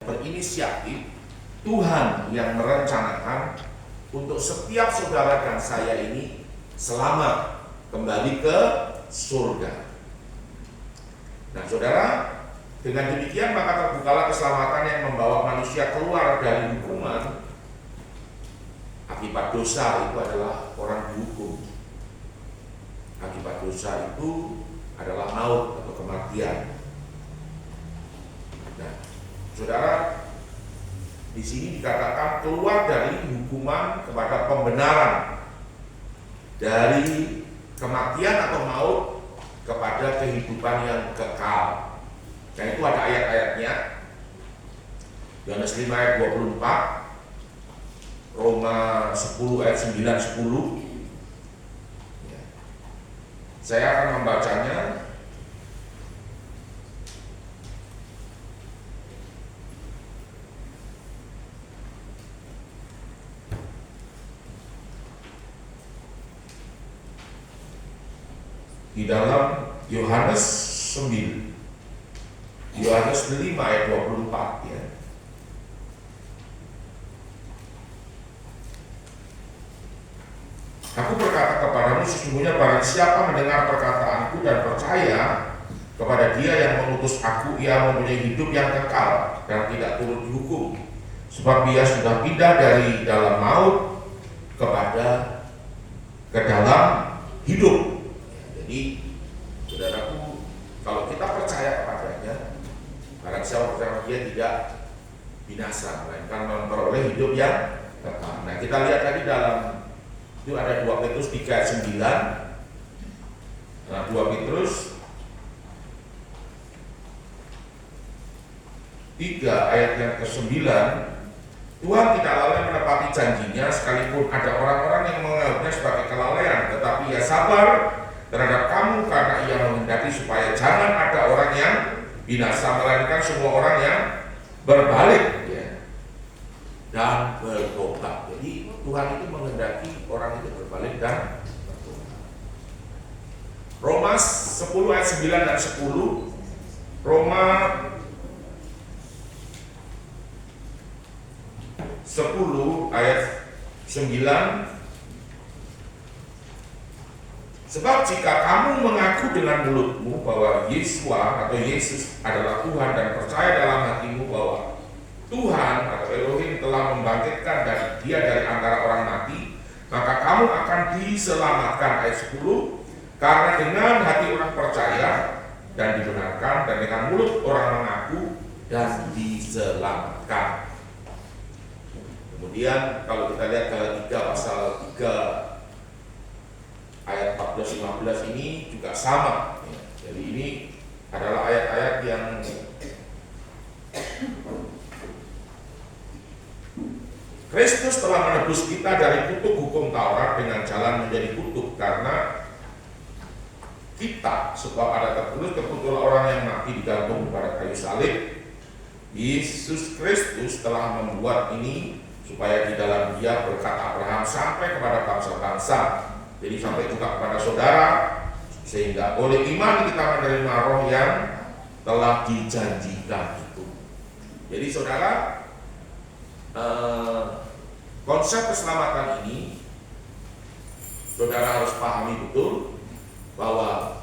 berinisiatif, Tuhan yang merencanakan untuk setiap saudara dan saya ini selamat kembali ke surga. Nah saudara, dengan demikian maka terbukalah keselamatan yang membawa manusia keluar dari hukuman akibat dosa. Itu adalah orang dihukum. Akibat dosa itu adalah maut atau kematian. Nah, saudara, di sini dikatakan keluar dari hukuman kepada pembenaran, dari kematian atau maut kepada kehidupan yang kekal. Nah itu ada ayat-ayatnya. Yohanes 5 ayat 24, Roma 10 ayat 9-10. Saya akan membacanya. Di dalam Yohanes 9, Yohanes 5 ayat 24 ya. Aku berkata kepadamu, sesungguhnya barang siapa mendengar perkataanku dan percaya kepada Dia yang mengutus aku, ia mempunyai hidup yang kekal dan tidak turut dihukum, sebab ia sudah pindah dari dalam maut ke dalam hidup. Jadi saudaraku, kalau kita percaya kepadanya, barang siapa percaya Dia tidak binasa, melainkan memperoleh hidup yang kekal. Nah kita lihat tadi dalam itu ada 2 Petrus 3 ayat 9. Nah 2 Petrus 3 ayat yang ke-9, Tuhan tidak lalai menepati janjinya, sekalipun ada orang-orang yang menganggapnya sebagai kelalaian, tetapi Ia sabar terhadap kamu karena Ia menghendaki supaya jangan ada orang yang binasa, melainkan semua orang yang berbalik ya, dan bertobat. Jadi Tuhan itu menghendaki orang itu berbalik dan bertobat. Roma 10 ayat 9 dan 10. Roma 10 ayat 9. Sebab jika kamu mengaku dengan mulutmu bahwa Yesus adalah Tuhan dan percaya dalam hatimu bahwa Tuhan atau Elohim telah membangkitkan Dia dari antara orang mati, maka kamu akan diselamatkan. Ayat 10. Karena dengan hati orang percaya dan dibenarkan, dan dengan mulut orang mengaku dan diselamatkan. Kemudian kalau kita lihat Galatia pasal 3 ayat 14-15 ini juga sama. Jadi ini adalah ayat-ayat yang Kristus telah menebus kita dari kutuk hukum Taurat dengan jalan menjadi kutuk, karena kita, sebab ada tertulis, terkutuklah orang yang mati digantung pada kayu salib. Yesus Kristus telah membuat ini supaya di dalam Dia berkat Abraham sampai kepada bangsa-bangsa, jadi sampai juga kepada saudara, sehingga oleh iman kita menerima roh yang telah dijanjikan itu. Jadi saudara, konsep keselamatan ini saudara harus pahami betul bahwa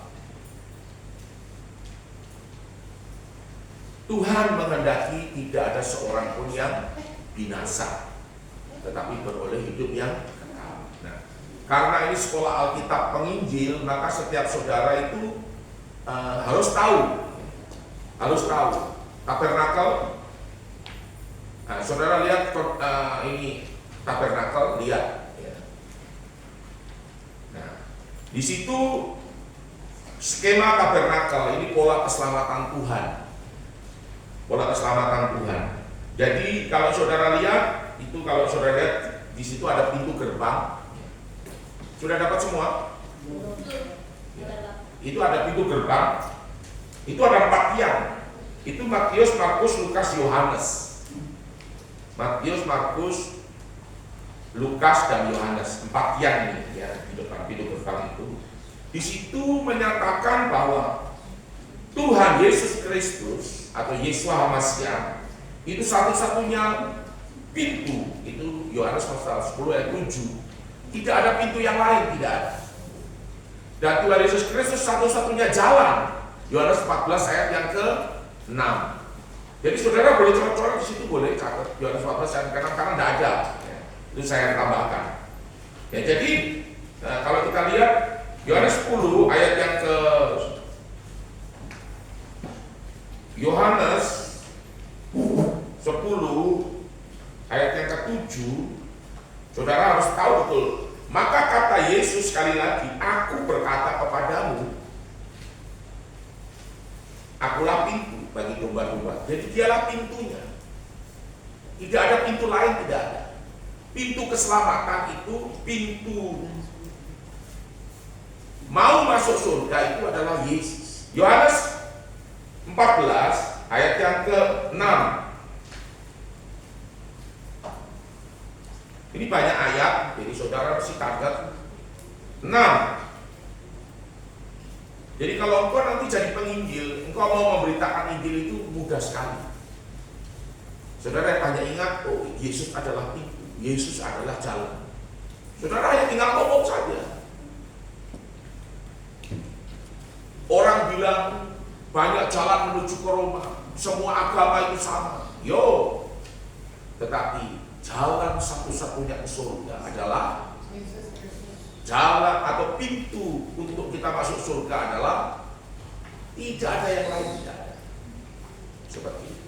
Tuhan menghendaki tidak ada seorang pun yang binasa, tetapi beroleh hidup yang kekal. Nah, karena ini sekolah Alkitab penginjil, maka setiap saudara itu harus tahu tabernakel. Nah, saudara lihat ini tabernakel, lihat ya. Nah, di situ skema tabernakel ini pola keselamatan Tuhan. Jadi kalau saudara lihat itu, di situ ada pintu gerbang. Sudah dapat semua? Ya. Itu ada pintu gerbang. Itu ada 4 tiang. Itu Matius, Markus, Lukas, Yohanes. Matius, Markus, Lukas, dan Yohanes. 4 tiang ini ya, di depan pintu gerbang itu. Di situ menyatakan bahwa Tuhan Yesus Kristus atau Yeshua HaMashiach Itu satu-satunya pintu. Itu Yohanes pasal 10 ayat 7. Tidak ada pintu yang lain, tidak ada. Dan Tuhan Yesus Kristus satu-satunya jalan. Yohanes 14 ayat yang ke-6. Jadi saudara boleh coret-coret di situ, boleh catat Yohanes 14 ayat ke-6 karena tidak ada. Ya, itu saya tambahkan. Ya, jadi kalau kita lihat Yohanes 10 ayat yang ke Yohanes 10 ayat yang ke-7, saudara harus tahu betul. Maka kata Yesus sekali lagi, aku berkata kepadamu, akulah pintu bagi domba-domba. Jadi dialah pintunya. Tidak ada pintu lain, tidak ada. Pintu keselamatan itu, pintu mau masuk surga itu adalah Yesus. Yohanes 14 ayat yang ke-6. Ini banyak ayat, jadi saudara mesti target 6. Jadi kalau engkau nanti jadi penginjil, engkau mau memberitakan Injil itu mudah sekali. Saudara hanya ingat, oh Yesus adalah pintu, Yesus adalah jalan. Saudara hanya tinggal ngomong saja. Orang bilang banyak jalan menuju ke Roma, semua agama itu sama. Yo, tetapi jalan satu-satunya ke surga adalah jalan atau pintu untuk kita masuk surga adalah tidak ada yang lain, tidak ada. Seperti itu.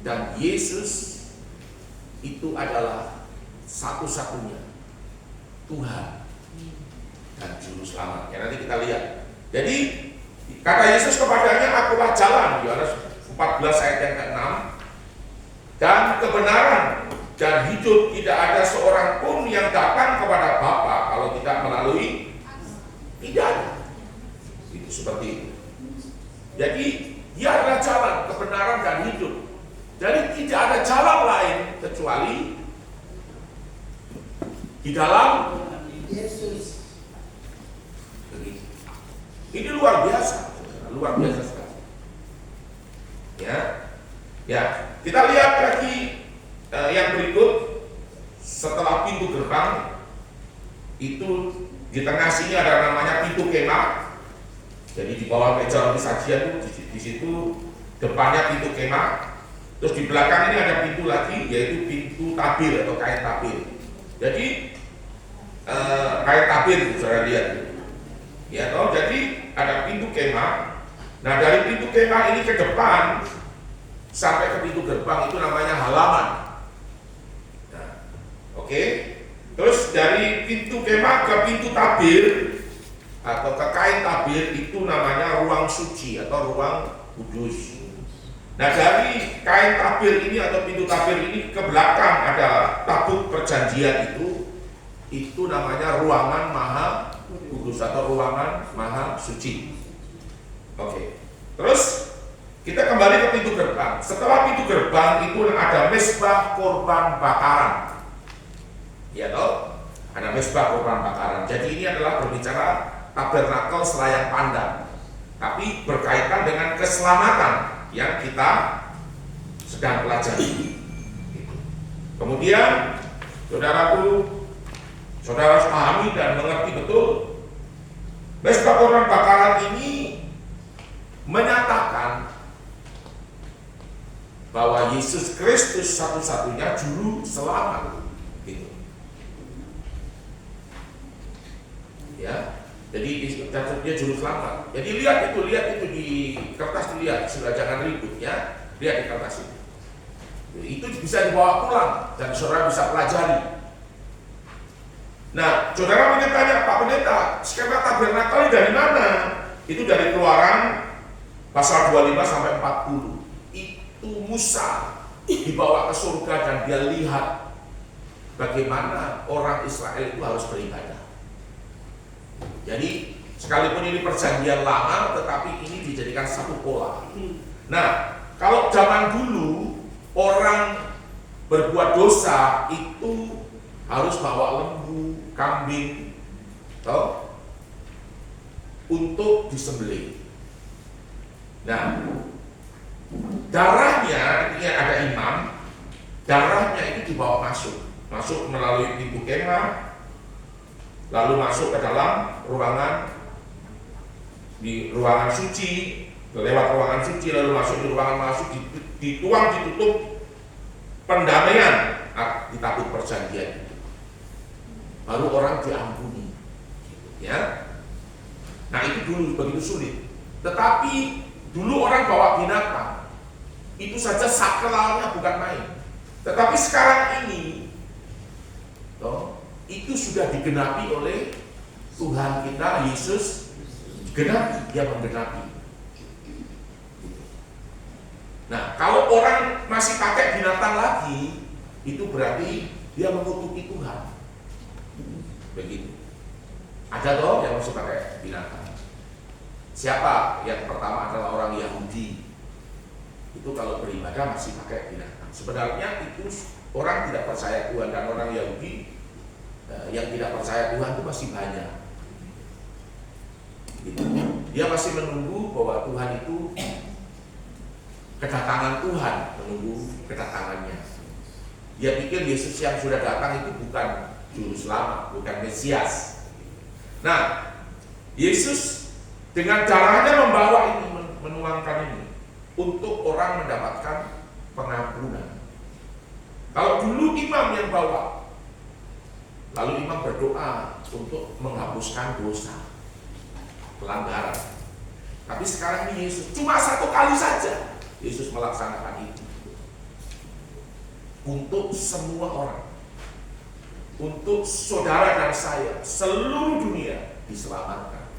Dan Yesus itu adalah satu-satunya Tuhan dan Juru Selamat. Ya, nanti kita lihat. Jadi kata Yesus kepadanya, akulah jalan, Yohanes 14 ayat yang ke-6, dan kebenaran dan hidup. Tidak ada seorang pun yang datang kepada Bapa kalau tidak melalui, tidak ada. Itu seperti itu. Jadi dia adalah jalan, kebenaran dan hidup. Jadi tidak ada jalan lain kecuali di dalam Yesus. Ini luar biasa, luar biasa sekali. Ya, kita lihat lagi yang berikut. Setelah pintu gerbang itu di tengah sini ada namanya pintu kemah. Jadi di bawah meja roti sajian itu di situ depannya pintu kemah. Terus di belakang ini ada pintu lagi, yaitu pintu tabir atau kain tabir. Jadi kain tabir saudara lihat. Ya toh, jadi ada pintu kemah. Nah, dari pintu kemah ini ke depan sampai ke pintu gerbang itu namanya halaman. Nah, oke. Terus dari pintu kemah ke pintu tabir atau ke kain tabir itu namanya ruang suci atau ruang kudus. Nah, dari kain tabir ini atau pintu tabir ini ke belakang ada tabut perjanjian itu namanya ruangan maha kudus atau ruangan maha suci. Oke. Terus kita kembali ke pintu gerbang. Setelah pintu gerbang itu ada mezbah korban bakaran. Ya toh? Ada mezbah korban bakaran. Jadi ini adalah berbicara tabernakel selayang pandang, tapi berkaitan dengan keselamatan yang kita sedang pelajari. Kemudian saudaraku, saudara harus pahami dan mengerti betul, mezbah korban bakaran ini menyatakan bahwa Yesus Kristus satu-satunya juru selamat. Gitu. Ya, jadi dia juru selamat. Jadi lihat itu di kertas, dilihat, sudah jangan ribut ya. Lihat di kertas itu. Itu bisa dibawa pulang dan saudara bisa pelajari. Nah, saudara mungkin tanya, Pak Pendeta, skema tabernakel dari mana? Itu dari Keluaran pasal 25 sampai 40. Itu Musa dibawa ke surga dan dia lihat bagaimana orang Israel itu harus beribadah. Jadi sekalipun ini perjanjian lama, tetapi ini dijadikan satu pola. Nah, kalau zaman dulu orang berbuat dosa itu harus bawa lembu, kambing, toh, untuk disembelih. Nah, Darahnya, ketika ada imam, darahnya itu dibawa masuk melalui pintu kemah, lalu masuk ke dalam di ruangan suci, lewat ruangan suci, lalu masuk di ruangan dituang, ditutup pendamaian di tabut perjanjian itu. Baru orang diampuni, ya. Nah itu dulu begitu sulit. Tetapi dulu orang bawa binatang, itu saja sakralnya bukan main. Tetapi sekarang ini, itu sudah digenapi oleh Tuhan kita Yesus, genapi, dia menggenapi. Nah kalau orang masih pakai binatang lagi, itu berarti dia mengutuki Tuhan. Begitu. Ada toh yang masih pakai binatang. Siapa? Yang pertama adalah orang Yahudi. Itu kalau beribadah masih pakai binatang. Sebenarnya itu orang tidak percaya Tuhan, dan orang Yahudi yang tidak percaya Tuhan itu masih banyak. Gitu. Dia masih menunggu bahwa Tuhan itu kedatangan Tuhan, menunggu kedatangannya. Dia pikir Yesus yang sudah datang itu bukan juru selamat, bukan Mesias. Nah, Yesus dengan darahnya membawa ini, menuangkan ini untuk orang mendapatkan pengampunan. Kalau dulu imam yang bawa, lalu imam berdoa untuk menghapuskan dosa, pelanggaran. Tapi sekarang ini Yesus cuma satu kali saja Yesus melaksanakan itu untuk semua orang, untuk saudara dan saya, seluruh dunia diselamatkan.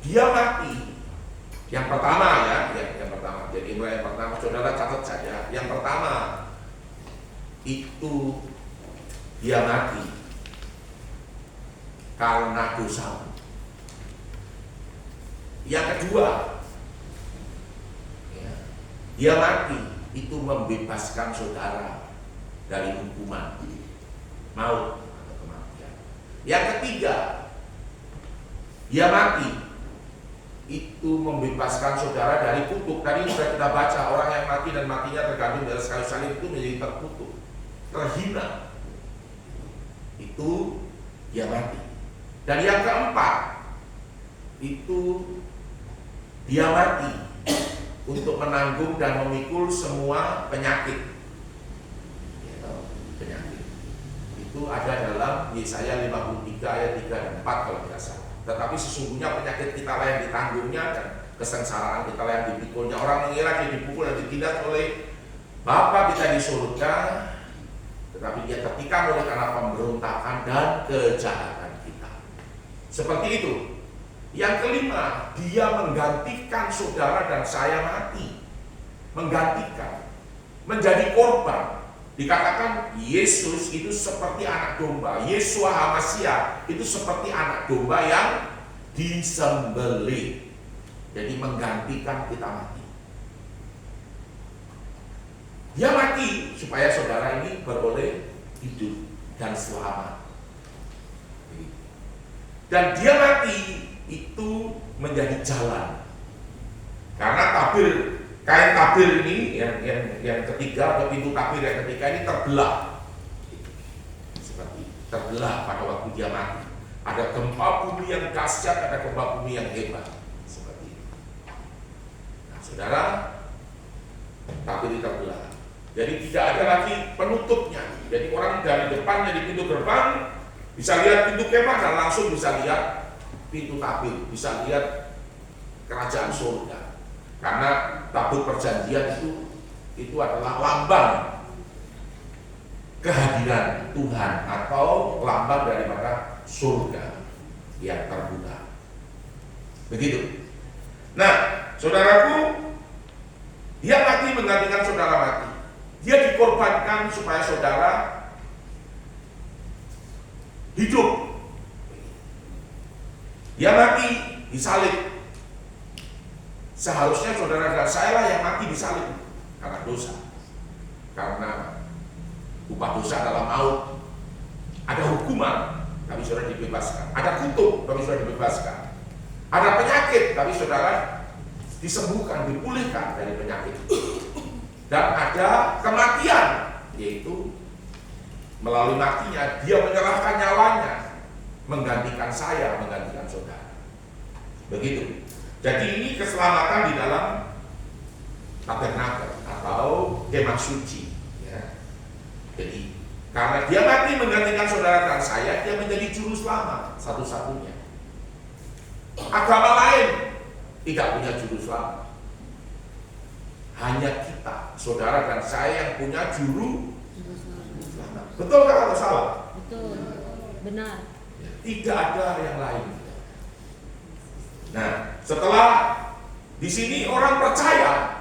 Dia mati. Yang pertama ya, yang pertama. Jadi yang pertama, saudara catat saja. Yang pertama itu dia mati karena dosa. Yang kedua, ya, dia mati itu membebaskan saudara dari hukuman maut atau kematian. Yang ketiga, dia mati itu membebaskan saudara dari kutuk. Tadi sudah kita baca, orang yang mati dan matinya tergantung dari kayu salib itu menjadi terkutuk, terhina. Itu dia mati. Dan yang keempat, itu dia mati untuk menanggung dan memikul semua penyakit. Penyakit itu ada dalam Yesaya 53 ayat 3 dan 4 kalau tidak salah. Tetapi sesungguhnya penyakit kita lah yang ditanggungnya, dan kesengsaraan kita lah yang dipikulnya. Orang mengira dia dipukul dan ditindas oleh Bapa kita di surga, tetapi dia tertikam oleh karena pemberontakan dan kejahatan kita. Seperti itu. Yang kelima, dia menggantikan saudara dan saya mati. Menggantikan, menjadi korban. Dikatakan Yesus itu seperti anak domba, Yeshua HaMashiach itu seperti anak domba yang disembelih. Jadi menggantikan kita mati. Dia mati supaya saudara ini beroleh hidup dan selamat. Dan dia mati itu menjadi jalan. Karena kain tabir ini yang ketiga, atau pintu tabir yang ketiga ini terbelah. Seperti terbelah pada waktu dia mati. Ada gempa bumi yang dahsyat, ada gempa bumi yang hebat. Seperti itu. Nah, saudara, tabir ini terbelah. Jadi tidak ada lagi penutupnya. Jadi orang dari depannya di pintu gerbang bisa lihat pintu kemah dan langsung bisa lihat pintu tabir, bisa lihat kerajaan surga. Karena tabut perjanjian itu adalah lambang kehadiran Tuhan atau lambang daripada surga yang terbuka. Begitu. Nah, saudaraku, dia mati menggantikan saudara mati. Dia dikorbankan supaya saudara hidup. Dia mati disalib. Seharusnya saudara dan saya lah yang mati disalib karena dosa. Karena upah dosa adalah maut. Ada hukuman, tapi saudara dibebaskan. Ada kutuk, tapi saudara dibebaskan. Ada penyakit, tapi saudara disembuhkan, dipulihkan dari penyakit. Dan ada kematian, yaitu melalui matinya dia menyerahkan nyawanya, menggantikan saya, menggantikan saudara. Begitu. Jadi ini keselamatan di dalam tabernakel atau kemah suci. Ya. Jadi karena dia mati menggantikan saudara dan saya, dia menjadi juru selamat satu-satunya. Agama lain tidak punya juru selamat. Hanya kita, saudara dan saya yang punya juru selamat. Betul atau salah? Betul, benar. Tidak ada yang lain. Nah, setelah di sini orang percaya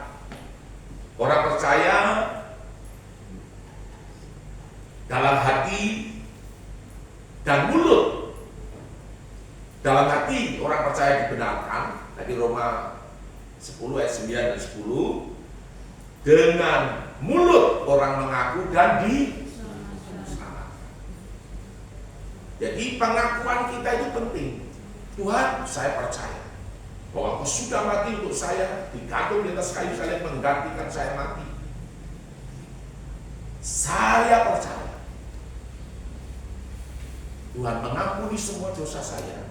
dalam hati dan mulut. Dalam hati orang percaya dibenarkan, tadi Roma 10 ayat 9 dan 10. Dengan mulut orang mengaku dan diselamatkan. Jadi pengakuan kita itu penting. Tuhan, saya percaya bahwa Kau sudah mati untuk saya, digantung di atas kayu salib menggantikan saya mati. Saya percaya Tuhan mengampuni semua dosa saya.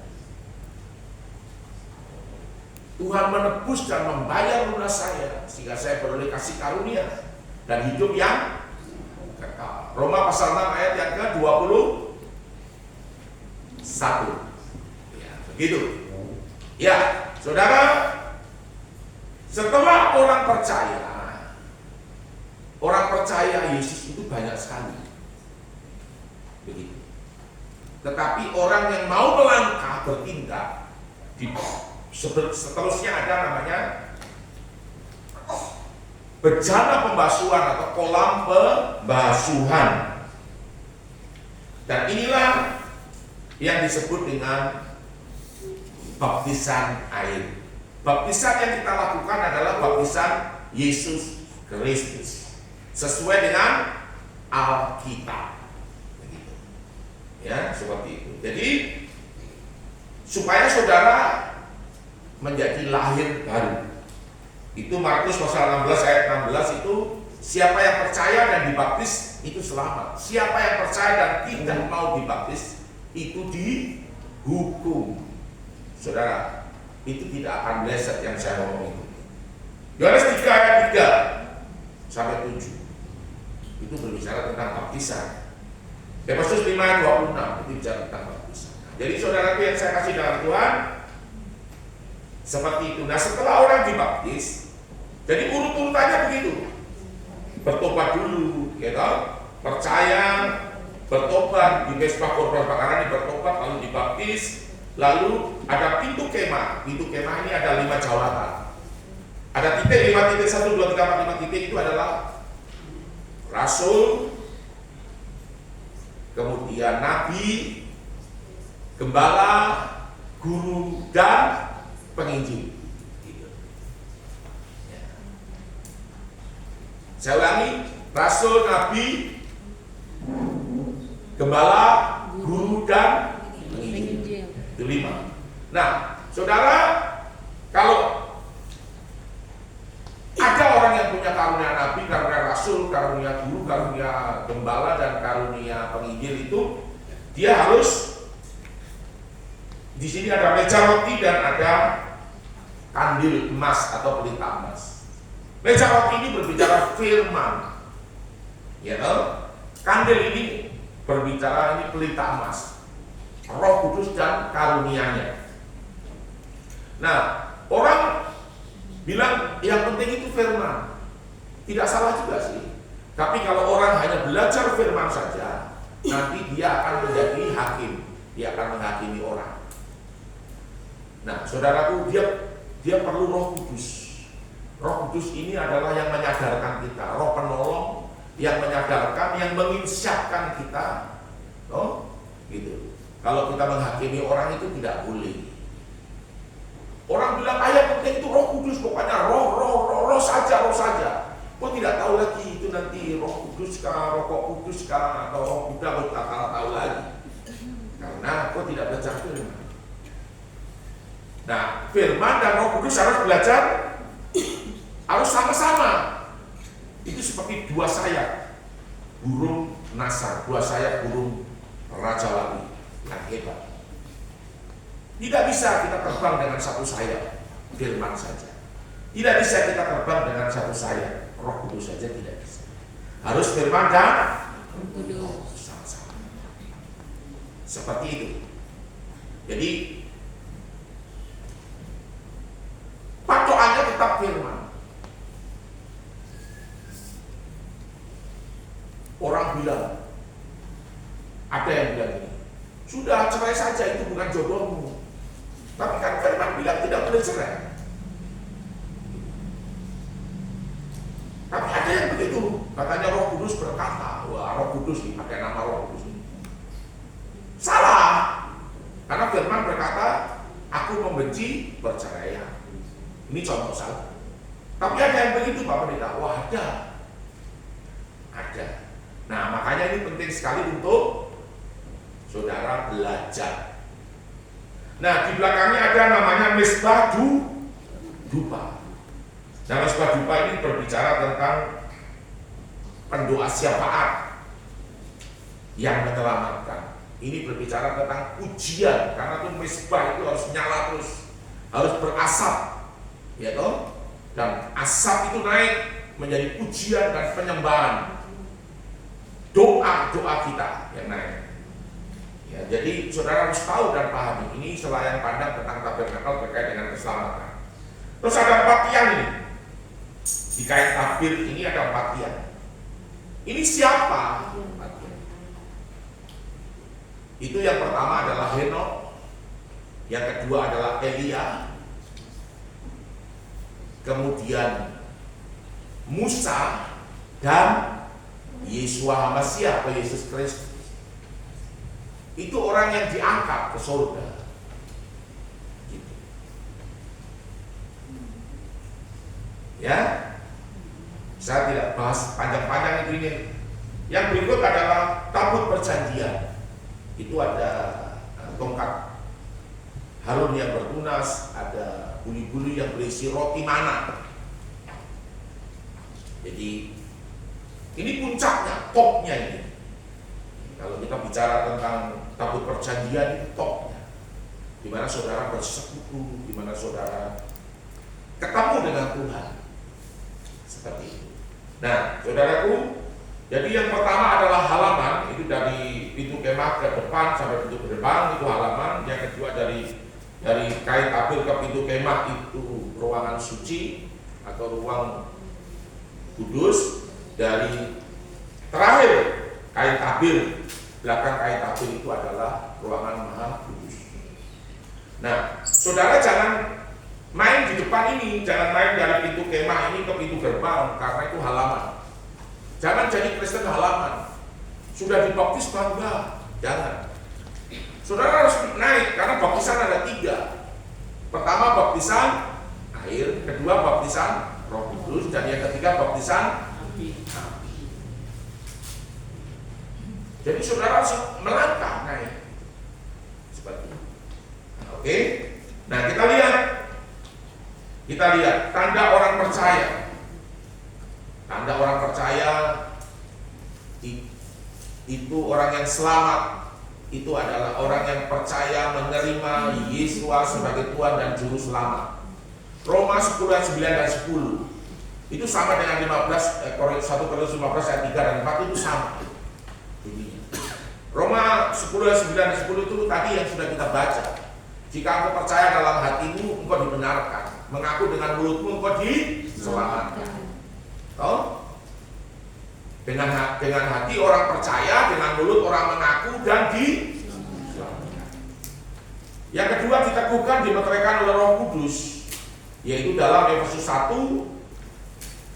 Tuhan menebus dan membayar lunas saya sehingga saya beroleh kasih karunia dan hidup yang kekal. Roma pasal 6 ayat yang ke-21. Ya, begitu. Ya, saudara, setelah orang percaya Yesus itu banyak sekali. Begitu. Tetapi orang yang mau melangkah bertindak, seterusnya ada namanya bejana pembasuhan atau kolam pembasuhan. Dan inilah yang disebut dengan baptisan air. Baptisan yang kita lakukan adalah baptisan Yesus Kristus sesuai dengan Alkitab. Begitu. Ya, seperti itu. Jadi supaya saudara menjadi lahir baru. Itu Markus pasal 16 ayat 16 itu siapa yang percaya dan dibaptis itu selamat. Siapa yang percaya dan tidak mau dibaptis itu dihukum. Saudara, itu tidak akan meleset yang saya ngomong itu. Yohanes 3 ayat 3 sampai 7 itu berbicara tentang baptisan. Efesus 5 ayat 26 itu bicara tentang baptisan. Jadi saudaraku yang saya kasih dalam Tuhan, seperti itu. Nah, setelah orang dibaptis, jadi urut-urutannya begitu. Bertobat dulu, ya tahu? Percaya, bertobat, di Mesbah Korban Bakaran bertobat, lalu dibaptis, lalu ada pintu kemah. Pintu kemah ini ada 5 jawatan. Ada titik 5 titik 1, 2, 3, 4, 5 titik itu adalah rasul, kemudian nabi, gembala, guru, dan penginjil. Ya. Saya ulangi, rasul, nabi, gembala, guru, dan penginjil. Itu 5. Nah, saudara, kalau ada orang yang punya karunia nabi, karunia rasul, karunia guru, karunia gembala, dan karunia penginjil itu, dia harus di sini ada meja roti dan ada kandil emas atau pelita emas. Meja roti ini berbicara firman, ya tahu? Kandil ini berbicara ini pelita emas, Roh Kudus dan karunia-Nya. Nah, orang bilang yang penting itu firman, tidak salah juga sih. Tapi kalau orang hanya belajar firman saja, nanti dia akan menjadi hakim, dia akan menghakimi orang. Nah, saudaraku, dia perlu Roh Kudus. Roh Kudus ini adalah yang menyadarkan kita, Roh penolong yang menyadarkan, yang menginsyafkan kita. Oh, gitu. Kalau kita menghakimi orang itu tidak boleh. Orang bilang ayat penting itu Roh Kudus, pokoknya roh saja. Kok tidak tahu lagi itu nanti Roh Kudus kah, Roh Kudus kah, atau Roh Buddha, kok tak tahu lagi. Karena kok tidak belajar firman. Nah, firman dan Roh Kudus harus belajar Harus sama-sama. Itu seperti dua sayap burung nasar, dua sayap burung raja wali yang hebat. Tidak bisa kita terbang dengan satu sayap firman saja. Tidak bisa kita terbang dengan satu sayap Roh Kudus saja, tidak bisa. Harus firman dan Kudus. sama-sama. Seperti itu. Jadi patokannya tetap firman. Orang bilang, ada yang bilang ini, sudah cerai saja, itu bukan jodohmu. Tapi kan firman bilang tidak boleh cerai. Tapi ada yang begitu, katanya Roh Kudus berkata, wah Roh Kudus nih, pakai nama Roh Kudus ini. Salah, karena firman berkata, aku membenci perceraian. Ini contoh salah. Tapi ada yang begitu Pak Pendeta, wah ada. Nah makanya ini penting sekali untuk saudara belajar. Nah di belakangnya ada namanya Mesbah Dupa. Nah Mesbah Dupa ini berbicara tentang pendoa syafaat yang menyelamatkan. Ini berbicara tentang pujian, karena itu mesbah itu harus nyala terus, harus berasap, ya toh? Dan asap itu naik menjadi pujian dan penyembahan. Doa kita yang naik. Ya, jadi saudara harus tahu dan pahami ini selayang pandang tentang tabernakel terkait dengan keselamatan. Terus ada 4 tiang ini. Di kain tabir ini ada 4 tiang. Ini siapa? 4 tiang. Itu yang pertama adalah Henok, yang kedua adalah Elia, kemudian Musa dan Yeshua Hamasiah atau Yesus Kristus. Itu orang yang diangkat ke surga. Gitu. Ya, saya tidak bahas panjang-panjang itu ini. Yang berikut adalah tabut perjanjian. Itu ada tongkat Harun yang bertunas, ada buli-buli yang berisi roti mana. Jadi ini puncaknya, topnya ini. Kalau kita bicara tentang tabut perjanjian, itu topnya. Di mana saudara bersekutu, di mana saudara ketemu dengan Tuhan. Seperti itu. Nah, saudaraku, jadi yang pertama adalah halaman, itu dari pintu kemah ke depan sampai pintu gerbang itu halaman. Yang kedua dari kain tabir ke pintu kemah itu ruangan suci atau ruang kudus. Dari terakhir kain tabir, belakang kain tabir itu adalah ruangan maha kudus. Nah, saudara jangan main di depan ini, jangan main dari pintu kemah ini ke pintu gerbang, karena itu halaman. Jangan jadi Kristen halaman. Sudah dibaptis bangga, jangan. Saudara harus naik, karena baptisan ada 3. Pertama baptisan air, kedua baptisan Roh Kudus, dan yang ketiga baptisan api. Jadi saudara harus melangkah naik seperti itu. Oke. Nah kita lihat tanda orang percaya. Tanda orang percaya itu orang yang selamat. Itu adalah orang yang percaya menerima Yesus sebagai Tuhan dan Juru Selamat. Roma 10 ayat 9 dan 10 itu sama dengan 1 Korintus 15 ayat 3 dan 4 itu sama. Roma 10 ayat 9 dan 10 itu tadi yang sudah kita baca. Jika engkau percaya dalam hatimu, engkau dibenarkan. Mengaku dengan mulutmu, engkau diselamatkan. Tahu? Dengan hati orang percaya, dengan mulut orang mengaku dan diselamatkan. Yang kedua diteguhkan, dimeteraikan oleh Roh Kudus, yaitu dalam Efesus 1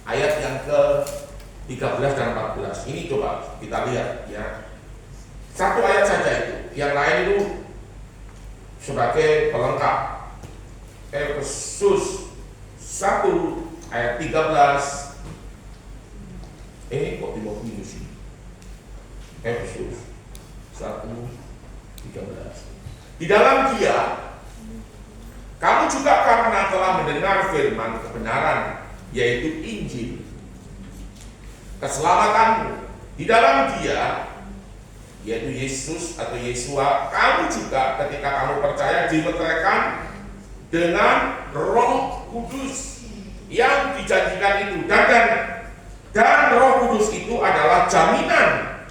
ayat yang ke-13 dan 14. Ini coba kita lihat ya. Satu ayat saja itu, yang lain itu sebagai pelengkap. Efesus 1 ayat 13. Kok di bawah ini sih? Efesus 1:13. Di dalam Dia kamu juga karena telah mendengar firman kebenaran yaitu Injil. Keselamatanmu di dalam Dia, yaitu Yesus atau Yesua. Kamu juga ketika kamu percaya dimeteraikan dengan Roh Kudus yang dijanjikan itu. Dan Roh Kudus itu adalah jaminan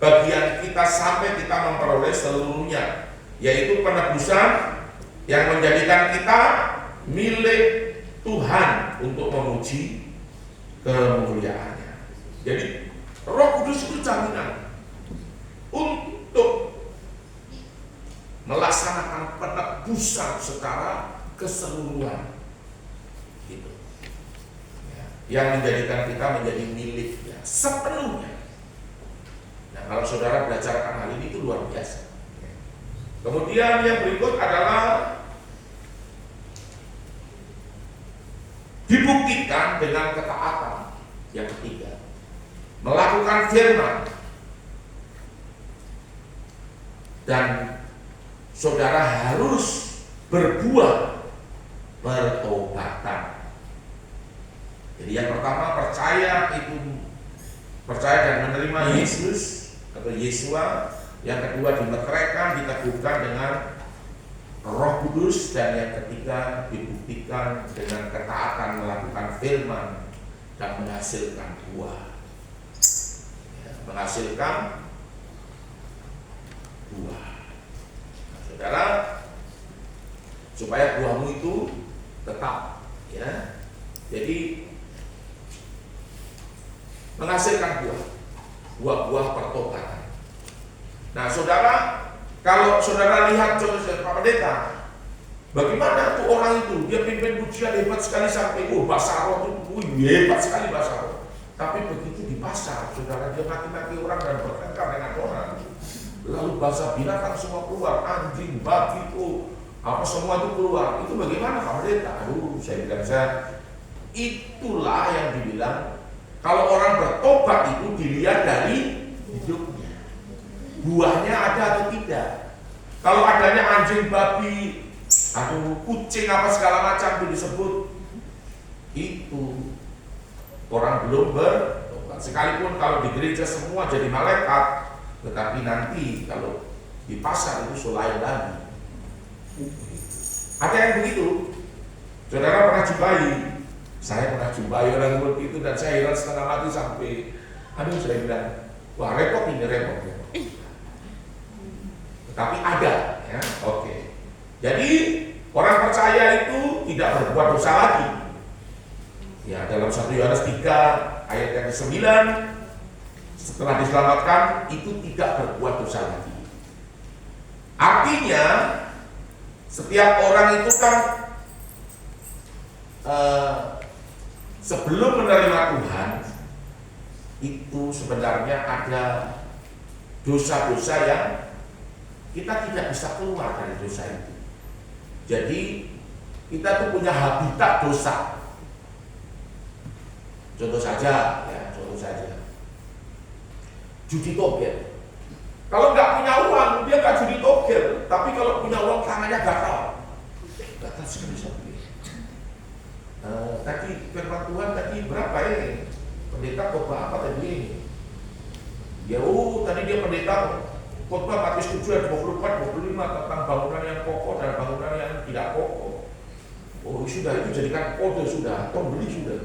bagian kita sampai kita memperoleh seluruhnya, yaitu penebusan yang menjadikan kita milik Tuhan untuk memuji kemuliaannya. Jadi Roh Kudus itu jaminan untuk melaksanakan penebusan secara keseluruhan, gitu. Yang menjadikan kita menjadi miliknya sepenuhnya. Nah, kalau saudara belajar akan hal ini itu luar biasa. Kemudian yang berikut adalah dibuktikan dengan ketaatan. Yang ketiga, melakukan firman. Dan saudara harus berbuah pertobatan. Jadi yang pertama percaya dan menerima Yesus atau Yesua. Yang kedua dimeteraikan, diteguhkan dengan Roh Kudus. Dan yang ketiga dibuktikan dengan ketaatan melakukan firman dan menghasilkan buah. Menghasilkan buah. Nah, saudara, supaya buahmu itu tetap, ya. Jadi menghasilkan buah pertobatan. Nah, saudara, kalau saudara lihat contoh Pak Pendeta, bagaimana tuh orang itu, dia pimpin pujian hebat sekali sampai bahasa roh itu hebat sekali bahasa roh. Tapi begitu di pasar, saudara, dia maki-maki orang dan bertengkar dengan orang. Lalu bahasa binatang semua keluar, anjing, babi itu, apa semua itu keluar. Itu bagaimana Pak Pendeta? Saya bilang itulah yang dibilang kalau orang bertobat itu dilihat dari hidupnya. Buahnya ada atau tidak. Kalau adanya anjing, babi, kucing apa segala macam itu disebut, itu orang belum bertobat. Sekalipun kalau di gereja semua jadi malaikat, tetapi nanti kalau di pasar itu selain lagi. Ada yang begitu. Saudara pernah jumpai? Saya pernah jumpai orang seperti itu dan saya heran setengah mati sampai, saya bilang, wah repot. Tetapi ada, ya, oke. Jadi orang percaya itu tidak berbuat dosa lagi. Ya, dalam 1 Yohanes 3 ayat yang ke-9, setelah diselamatkan itu tidak berbuat dosa lagi. Artinya setiap orang itu kan sebelum menerima Tuhan itu sebenarnya ada dosa-dosa yang kita tidak bisa keluar dari dosa itu. Jadi kita tuh punya habitat dosa. Contoh saja, judi togel. Kalau nggak punya uang, dia nggak judi togel. Tapi kalau punya uang, tangannya gatal sekali. Tadi firman Tuhan tadi berapa ya? Pendeta khotbah apa tadi? Tadi dia pendeta khotbah Matius 7 ayat 24, 25 tentang bangunan yang kokoh dan bangunan yang tidak kokoh. Sudah itu jadikan kode sudah, beli sudah.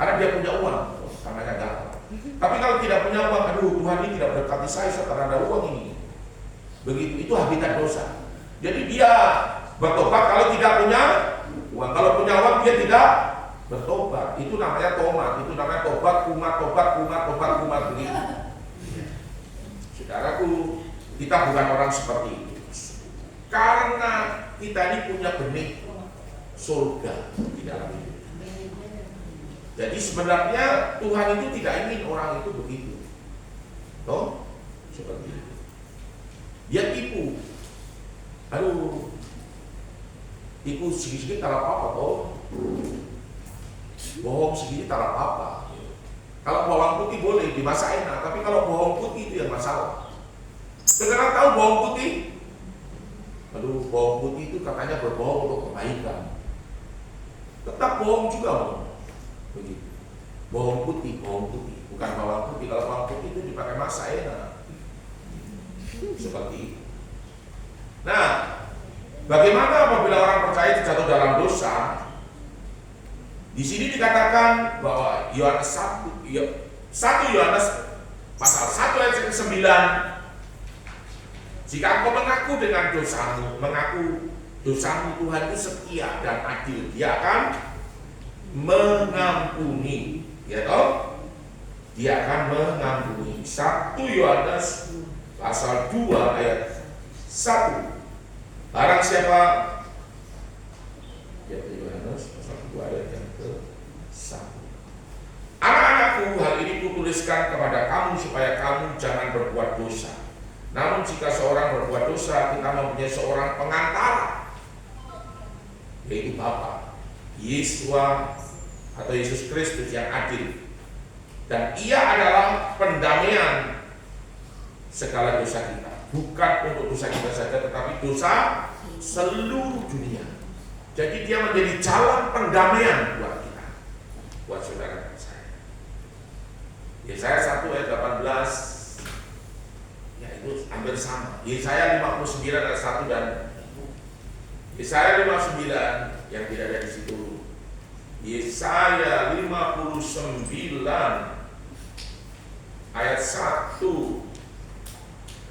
Karena dia punya uang, tangannya gatal. Tapi kalau tidak punya uang, Tuhan ini tidak berkati saya setelah ada uang ini. Begitu, itu habitat dosa. Jadi dia bertobat kalau tidak punya uang. Kalau punya uang dia tidak bertobat. Itu namanya tomat. Itu namanya tobat kumat begitu. Saudaraku, kita bukan orang seperti itu. Karena kita ini punya benih surga di dalam hidup. Jadi sebenarnya Tuhan itu tidak ingin orang itu begitu. Seperti itu. Dia tipu. Tipu sedikit tak apa-apa bohong sedikit tak apa-apa. Kalau bawang putih boleh dimasak enak, tapi kalau bawang putih itu yang masalah. Saudara tahu bawang putih? Bawang putih itu katanya berbohong untuk kebaikan. Tetap bohong juga, Begitu. Bawang putih, bukan bawang putih. Kalau bawang putih itu dipakai masak enak. Seperti itu. Nah, bagaimana apabila orang percaya itu jatuh dalam dosa? Di sini dikatakan bahwa Yohanes 1 Yohanes pasal 1 ayat 9, jika engkau mengaku dengan dosamu, Tuhan itu setia dan adil, Dia akan mengampuni, ya toh? Dia akan mengampuni. 1 Yohanes pasal 2 ayat 1. Barang siapa, ya Yohanes pasal 2 ayat yang ke-1. Anak-anakku, hal ini kutuliskan kepada kamu supaya kamu jangan berbuat dosa. Namun jika seorang berbuat dosa, kita mempunyai seorang pengantara, yaitu Bapa, Yesua atau Yesus Kristus yang adil. Dan Ia adalah pendamaian segala dosa kita. Bukan untuk dosa kita saja, tetapi dosa seluruh dunia. Jadi Dia menjadi jalan pendamaian buat kita, buat saudara dan saya. Yesaya 1 ayat 18, ya itu hampir sama. Yesaya 59 ayat 1 dan Yesaya 59 yang tidak ada di situ. Yesaya 59 ayat 1.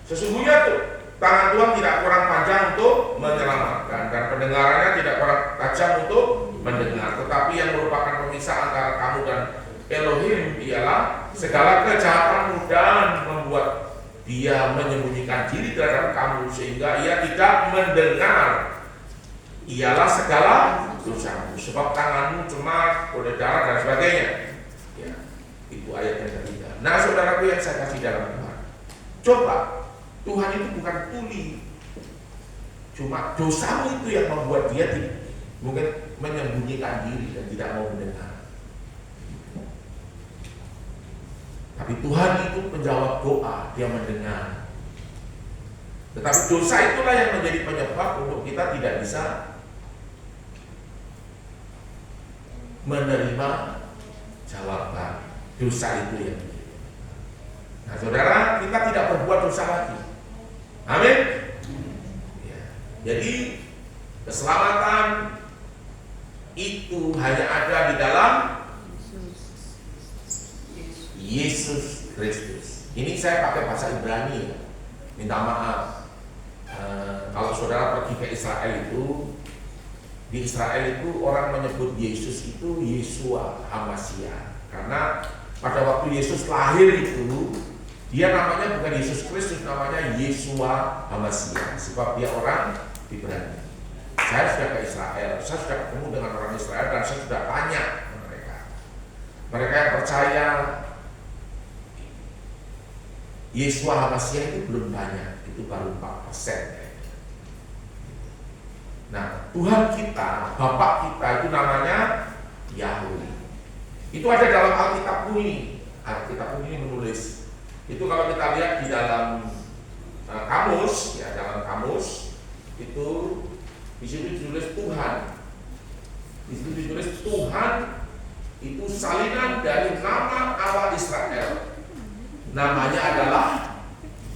Sesungguhnya tuh tangan Tuhan tidak kurang panjang untuk menyelamatkan dan pendengarannya tidak kurang tajam untuk mendengar, tetapi yang merupakan pemisah antara kamu dan Elohim ialah segala kejahatanmu dan membuat Dia menyembunyikan diri terhadap kamu sehingga Ia tidak mendengar, ialah segala dosamu, sebab tanganmu cemar oleh darah dan sebagainya. Ya, itu ayat yang ketiga. Nah, saudaraku yang saya kasih dalam Tuhan, coba, Tuhan itu bukan tuli, cuma dosamu itu yang membuat Dia mungkin menyembunyikan diri dan tidak mau mendengar. Tapi Tuhan itu menjawab doa, Dia mendengar. Tetapi dosa itulah yang menjadi penyebab untuk kita tidak bisa menerima jawaban dosa itu yang. Nah, saudara, kita tidak berbuat dosa lagi. Amin. Ya. Jadi keselamatan itu hanya ada di dalam Yesus Kristus. Ini saya pakai bahasa Ibrani ya. Minta maaf. Kalau saudara pergi ke Israel itu, di Israel itu orang menyebut Yesus itu Yesua Hamasia. Karena pada waktu Yesus lahir itu, Dia namanya bukan Yesus Kristus, namanya Yesua Hamasia. Sebab dia orang Ibrani. Saya sudah ke Israel, saya sudah ketemu dengan orang Israel dan saya sudah tanya mereka. Mereka yang percaya Yesua Hamasia itu belum banyak, itu baru 4%. Nah, Tuhan kita, Bapak kita itu namanya Yahweh. Itu ada dalam Alkitabku ini. Alkitabku ini menulis. Itu kalau kita lihat di dalam kamus, ya dalam kamus itu di situ ditulis Tuhan. Di situ ditulis Tuhan itu salinan dari nama Allah Israel. Namanya adalah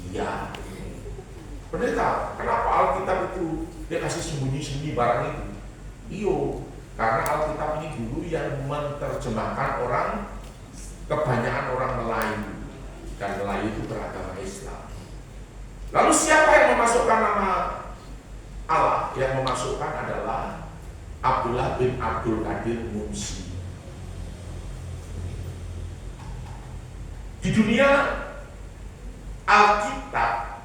Yahweh. Pendeta, kenapa Alkitab itu dia kasih sembunyi-sembunyi barang itu? Iyo, karena Alkitab ini dulu yang menerjemahkan orang, kebanyakan orang Melayu, dan Melayu itu beragama Islam. Lalu siapa yang memasukkan nama Allah? Yang memasukkan adalah Abdullah bin Abdul Qadir Munsi. Di dunia Alkitab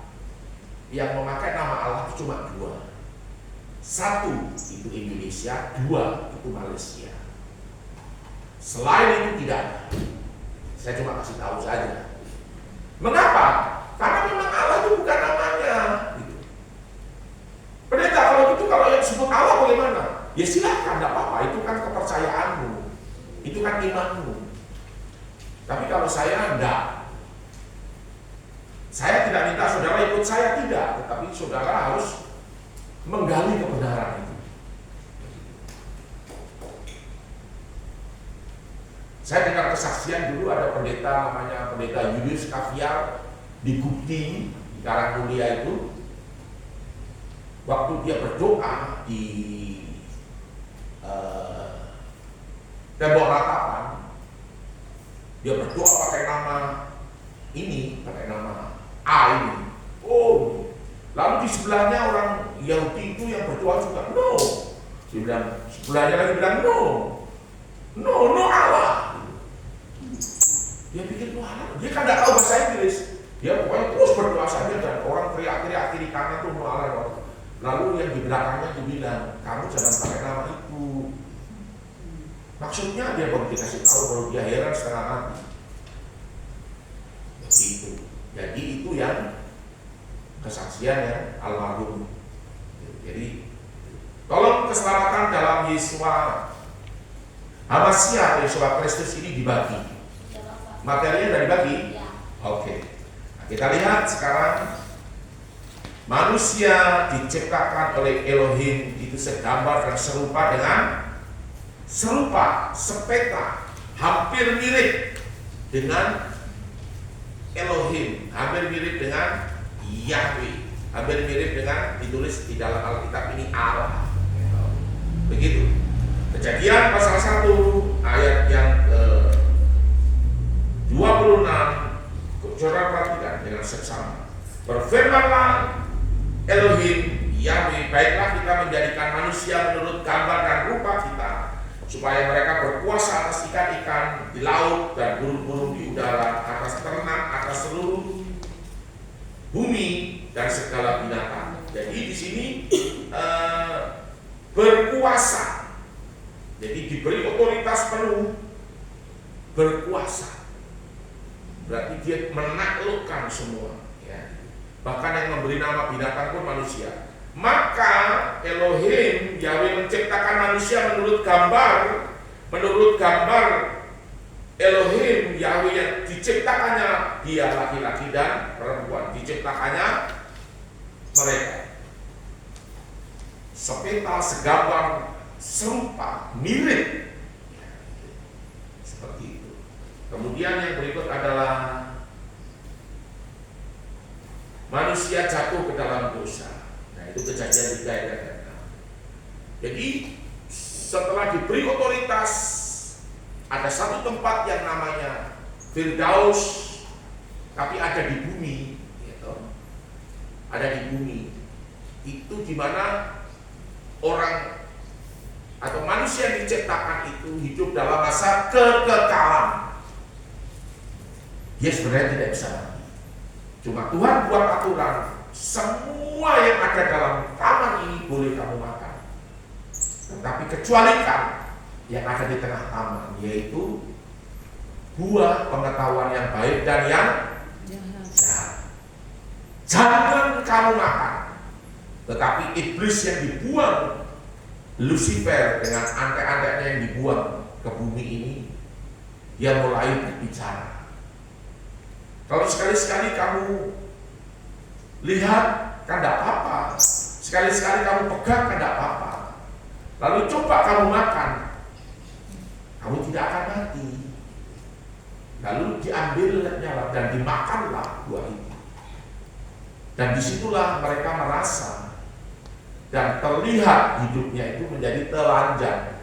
yang memakai nama Allah itu cuma 2. 1 itu Indonesia, 2 itu Malaysia. Selain itu tidak ada. Saya cuma kasih tahu saja. Mengapa? Karena memang Allah itu bukan namanya. Gitu. Pendeta, kalau gitu kalau yang sebut Allah bagaimana? Ya silakan, tidak apa-apa. Itu kan kepercayaanmu, itu kan imanmu. Tapi kalau saya enggak. Saya tidak minta saudara ikut saya, tidak. Tetapi saudara harus menggali kebenaran itu. Saya dengar kesaksian dulu ada pendeta namanya pendeta Julius Caviar di Gupti, di Karangmulia itu. Waktu dia berdoa di tembok ratapan, dia berdoa pakai nama ini, pakai nama A ini. Oh, lalu di sebelahnya orang Yahudi itu yang berdoa juga no. Dia bilang, sebelahnya lagi bilang no Allah. Dia pikir Allah, dia kan nggak tahu bahasa Inggris. Dia pokoknya terus berdoa saja dan orang teriak-teriak kiri kanan tuh no Allah. Lalu yang di belakangnya dibilang, kamu jangan pakai nama itu. Maksudnya dia baru dikasih tahu, baru dia heran setengah mati. Begitu. Jadi itu yang kesaksian yang almarhum. Jadi tolong keselamatan dalam Yesua Hamasia, Yesua Kristus ini dibagi. Materinya sudah dibagi? Oke. Nah, kita lihat sekarang manusia diciptakan oleh Elohim itu segambar dan serupa, sepeta, hampir mirip dengan Elohim, hampir mirip dengan Yahweh, hampir mirip dengan ditulis di dalam Alkitab ini Allah. Begitu. Kejadian pasal 1 ayat yang ke-26, saudara perhatikan dengan seksama. Berfirmanlah Elohim Yahweh, baiklah kita menjadikan manusia menurut gambar dan rupa kita, supaya mereka berkuasa atas ikan-ikan di laut dan burung-burung di udara, atas ternak, atas seluruh bumi dan segala binatang. Jadi di sini berkuasa. Jadi diberi otoritas penuh, berkuasa. Berarti dia menaklukkan semua. Ya. Bahkan yang memberi nama binatang pun manusia. Maka Elohim Yahweh menciptakan manusia menurut gambar Elohim Yahweh yang diciptakannya dia laki-laki dan perempuan, diciptakannya mereka sepeta, segambar, serupa, mirip, seperti itu. Kemudian yang berikut adalah manusia jatuh ke dalam dosa. Itu kejadian 3 ayat 6. Jadi setelah diberi otoritas, ada satu tempat yang namanya Firdaus, tapi ada di bumi, gitu. Ada di bumi. Itu dimana orang atau manusia yang diciptakan itu hidup dalam masa kekekalan. Dia sebenarnya tidak bisa mati. Cuma Tuhan buat aturan, semua yang ada dalam taman ini boleh kamu makan, tetapi kecualikan yang ada di tengah taman, yaitu buah pengetahuan yang baik dan yang jahat. Jangan kamu makan. Tetapi iblis yang dibuang, Lucifer dengan antek-anteknya yang dibuang ke bumi ini, dia mulai berbicara. Kalau sekali-sekali kamu lihat, kan tidak apa-apa. Sekali-sekali kamu pegang, kan tidak apa-apa. Lalu coba kamu makan, kamu tidak akan mati. Lalu diambilnya dan dimakanlah buah itu. Dan disitulah mereka merasa dan terlihat hidupnya itu menjadi telanjang.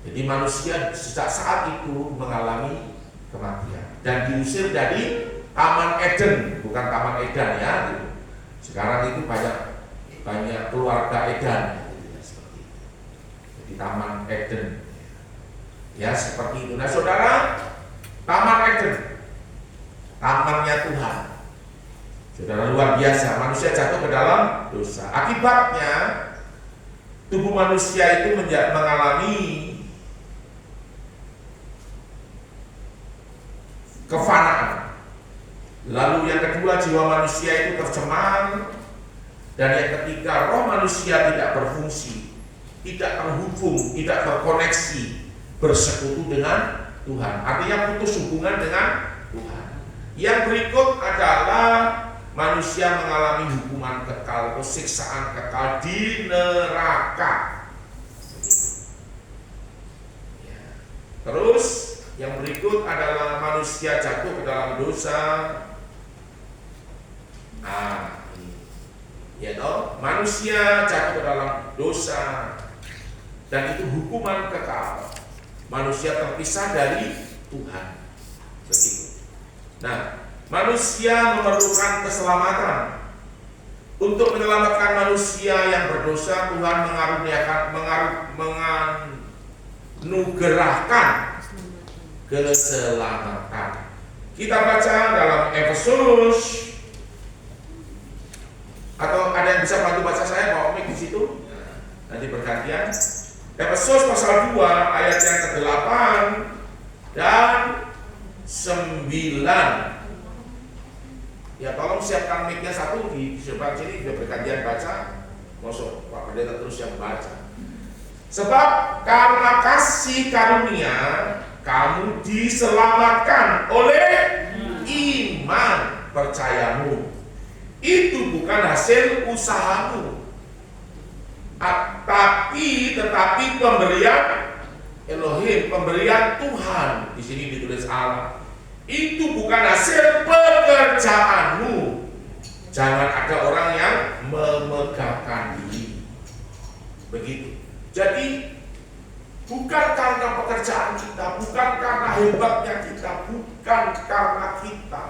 Jadi manusia sejak saat itu mengalami kematian dan diusir dari Taman Eden, bukan Taman Edan ya. Gitu. Sekarang itu banyak keluarga Edan, gitu, seperti itu. Jadi Taman Eden, ya seperti itu. Nah saudara, Taman Eden, tamannya Tuhan. Saudara, luar biasa. Manusia jatuh ke dalam dosa. Akibatnya tubuh manusia itu mengalami kefanaan. Lalu yang kedua, jiwa manusia itu tercemar. Dan yang ketiga, roh manusia tidak berfungsi, tidak terhubung, tidak terkoneksi, bersekutu dengan Tuhan. Artinya putus hubungan dengan Tuhan. Yang berikut adalah manusia mengalami hukuman kekal atau siksaan kekal di neraka. Ya. Terus Yang berikut adalah manusia jatuh ke dalam dosa. Ini. Ya toh, manusia jatuh ke dalam dosa dan itu hukuman kekal. Manusia terpisah dari Tuhan. Begitu. Nah, manusia memerlukan keselamatan. Untuk menyelamatkan manusia yang berdosa, Tuhan menganugerahkan keselamatan. Kita baca dalam Efesus, atau ada yang bisa bantu baca saya bawa mic di situ? Nanti bergantian. Efesus pasal 2 ayat yang ke-8 dan 9. Ya tolong siapkan mic-nya satu di sebelah sini, biar bergantian baca. Masuk Pak Pendeta terus yang baca. Sebab karena kasih karunia kamu diselamatkan oleh iman percayamu. Itu bukan hasil usahamu, tetapi pemberian Elohim, pemberian Tuhan. Di sini ditulis Allah. Itu bukan hasil pekerjaanmu. Jangan ada orang yang memegahkan diri. Begitu. Jadi bukan karena pekerjaan kita, bukan karena hebatnya kita, bukan karena kita,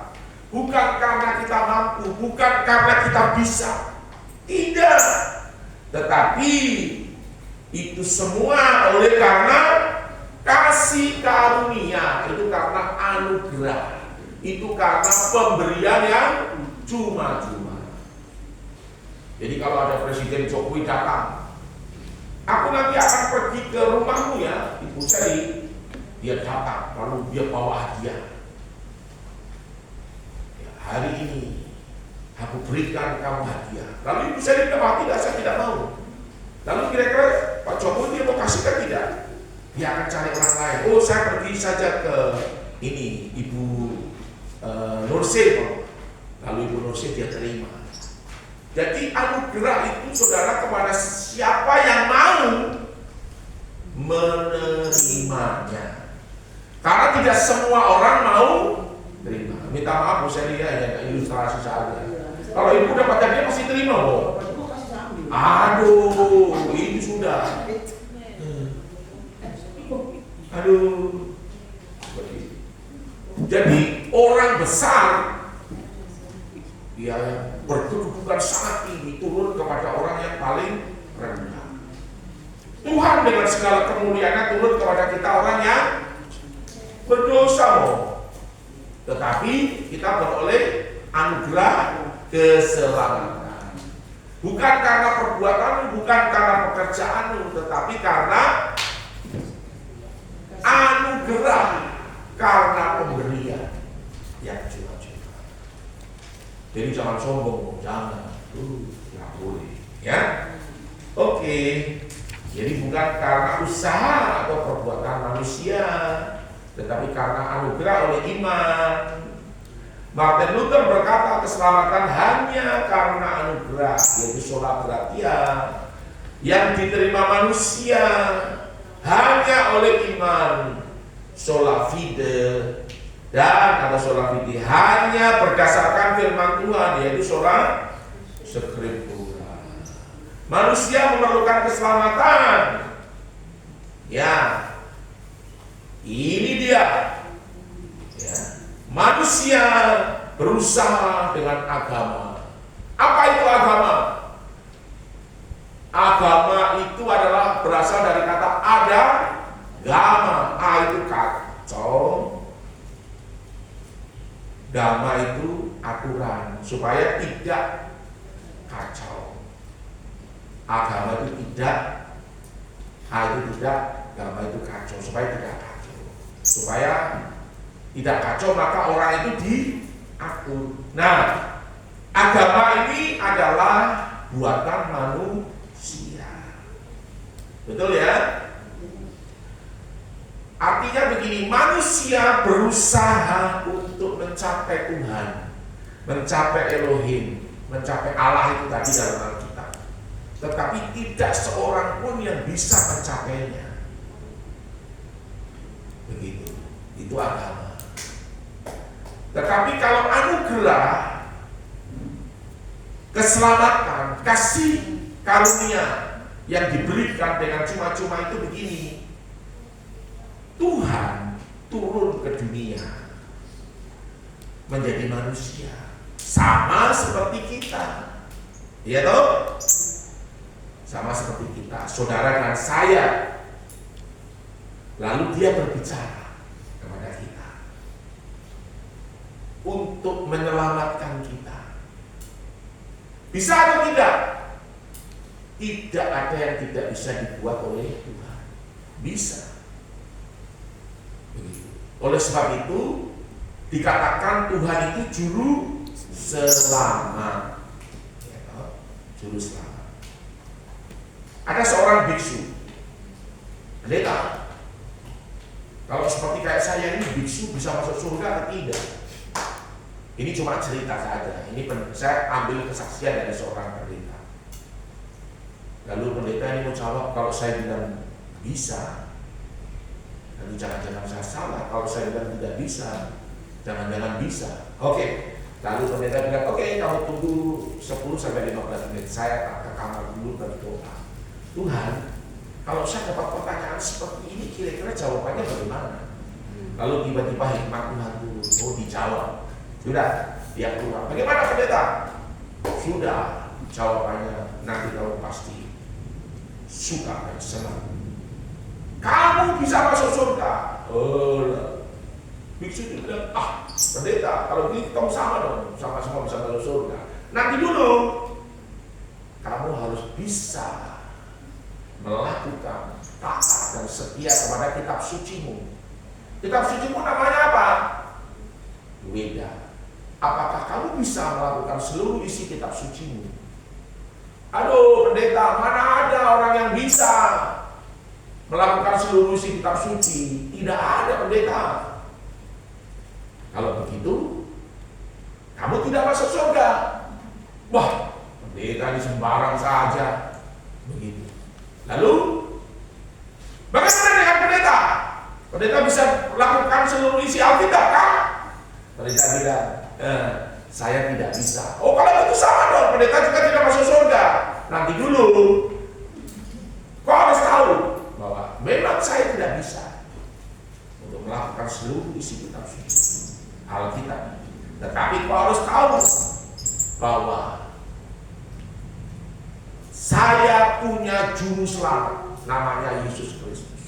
bukan karena kita mampu, bukan karena kita bisa. Tidak. Tetapi itu semua oleh karena kasih karunia, itu karena anugerah, itu karena pemberian yang cuma-cuma. Jadi kalau ada Presiden Jokowi datang, aku nanti akan pergi ke rumahmu ya, Ibu Seri. Dia datang, lalu dia bawa hadiah. Ya, hari ini aku berikan kamu hadiah. Lalu Ibu Seri bilang, tidak, saya tidak mau. Lalu kira-kira Pak Jokowi dia mau kasih kan tidak? Dia akan cari orang lain. Oh, saya pergi saja ke ini Ibu Nursil. Lalu Ibu Nursil dia terima. Jadi anugerah itu saudara kepada siapa yang mau menerimanya. Karena tidak semua orang mau terima. Minta maaf Bu Celia ya, ilustrasi saja. Kalau ibu dapat hadiah pasti terima loh. Aduh, ini sudah. Aduh. Jadi orang besar dia berkedudukan sangat tinggi turun kepada orang yang paling rendah. Tuhan dengan segala kemuliaannya turun kepada kita orang yang berdosa loh. Tetapi kita beroleh anugerah keselamatan. Bukan karena perbuatanmu, bukan karena pekerjaanmu, tetapi karena anugerah, karena pemberian yang cuma-cuma. Jadi jangan sombong, jangan, nggak boleh, ya. Oke, jadi bukan karena usaha atau perbuatan manusia, tetapi karena anugerah oleh iman. Martin Luther berkata keselamatan hanya karena anugerah, yaitu sola gratia, yang diterima manusia hanya oleh iman, sola fide, dan atau sola fide hanya berdasarkan firman Tuhan, yaitu sola scriptura. Manusia memerlukan keselamatan. Ya, ini dia. Ya. Manusia berusaha dengan agama. Apa itu agama? Agama itu adalah berasal dari kata ada, gama. Itu kacau. Gama itu aturan supaya tidak kacau. Agama itu tidak, itu tidak, gama itu kacau supaya tidak kacau. Supaya tidak kacau maka orang itu diatur. Nah, agama ini adalah buatan manusia. Betul ya? Artinya begini, manusia berusaha untuk mencapai Tuhan, mencapai Elohim, mencapai Allah itu tadi dalam Alkitab. Tetapi tidak seorang pun yang bisa mencapainya. Begitu. Itu agama. Tetapi kalau anugerah, keselamatan, kasih karunia yang diberikan dengan cuma-cuma itu begini. Tuhan turun ke dunia menjadi manusia sama seperti kita. Iya toh? Sama seperti kita, saudara dan saya. Lalu dia berbicara kepada kita untuk menyelamatkan kita. Bisa atau tidak? Tidak ada yang tidak bisa dibuat oleh Tuhan. Bisa. Begitu. Oleh sebab itu dikatakan Tuhan itu juru selamat. Juru selamat. Ada seorang biksu, pendeta. Kalau seperti kayak saya ini biksu bisa masuk surga atau tidak? Ini cuma cerita saja. Ini saya ambil kesaksian dari seorang pendeta. Lalu pendeta ini mau jawab, kalau saya bilang bisa, lalu jangan-jangan saya salah. Kalau saya bilang tidak bisa, jangan-jangan bisa. Oke. Lalu pendeta bilang, oke, kamu tunggu 10-15 menit. Saya ke kamar dulu berdoa. Tuhan, kalau saya dapat pertanyaan seperti ini, kira-kira jawabannya bagaimana? Lalu tiba-tiba hikmat Tuhan turun. Oh, dijawab. Sudah, dia keluar. Bagaimana pendeta? Sudah, jawabannya nanti kamu pasti suka dan senang. Kamu bisa masuk surga. Biksu itu bilang, pendeta, kalau gitu kamu sama dong, sama-sama bisa masuk surga. Nanti dulu, kamu harus bisa melakukan taat dan setia kepada kitab sucimu. Kitab sucimu namanya apa? Weda. Apakah kamu bisa melakukan seluruh isi kitab sucimu? Aduh pendeta, mana ada orang yang bisa melakukan seluruh isi kitab suci? Tidak ada pendeta. Kalau begitu, kamu tidak masuk surga. Wah, pendeta ini sembarang saja. Begitu. Lalu, bagaimana dengan pendeta? Pendeta bisa melakukan seluruh isi Alkitab kan? Pendeta bilang, saya tidak bisa. Oh, kalau itu sama dong, pendeta juga tidak masuk surga. Nanti dulu, kau harus tahu bahwa memang saya tidak bisa untuk melakukan seluruh isi kitab suci Alkitab. Tetapi kau harus tahu bahwa saya punya juru selamat, namanya Yesus Kristus.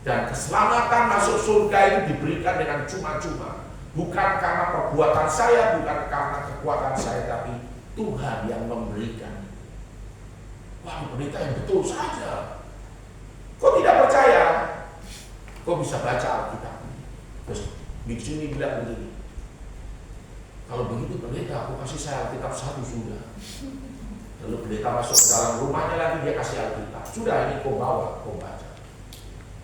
Dan keselamatan masuk surga itu diberikan dengan cuma-cuma. Bukan karena perbuatan saya, bukan karena kekuatan saya, tapi Tuhan yang memberikan. Wah, pendeta yang betul saja. Kok tidak percaya? Kok bisa baca Alkitab? Terus biksu ini bilang begini, kalau begitu pendeta, aku kasih saya Alkitab 1 sudah. Lalu pendeta masuk ke dalam rumahnya lagi, dia kasih Alkitab. Sudah, ini kau bawa, kau baca.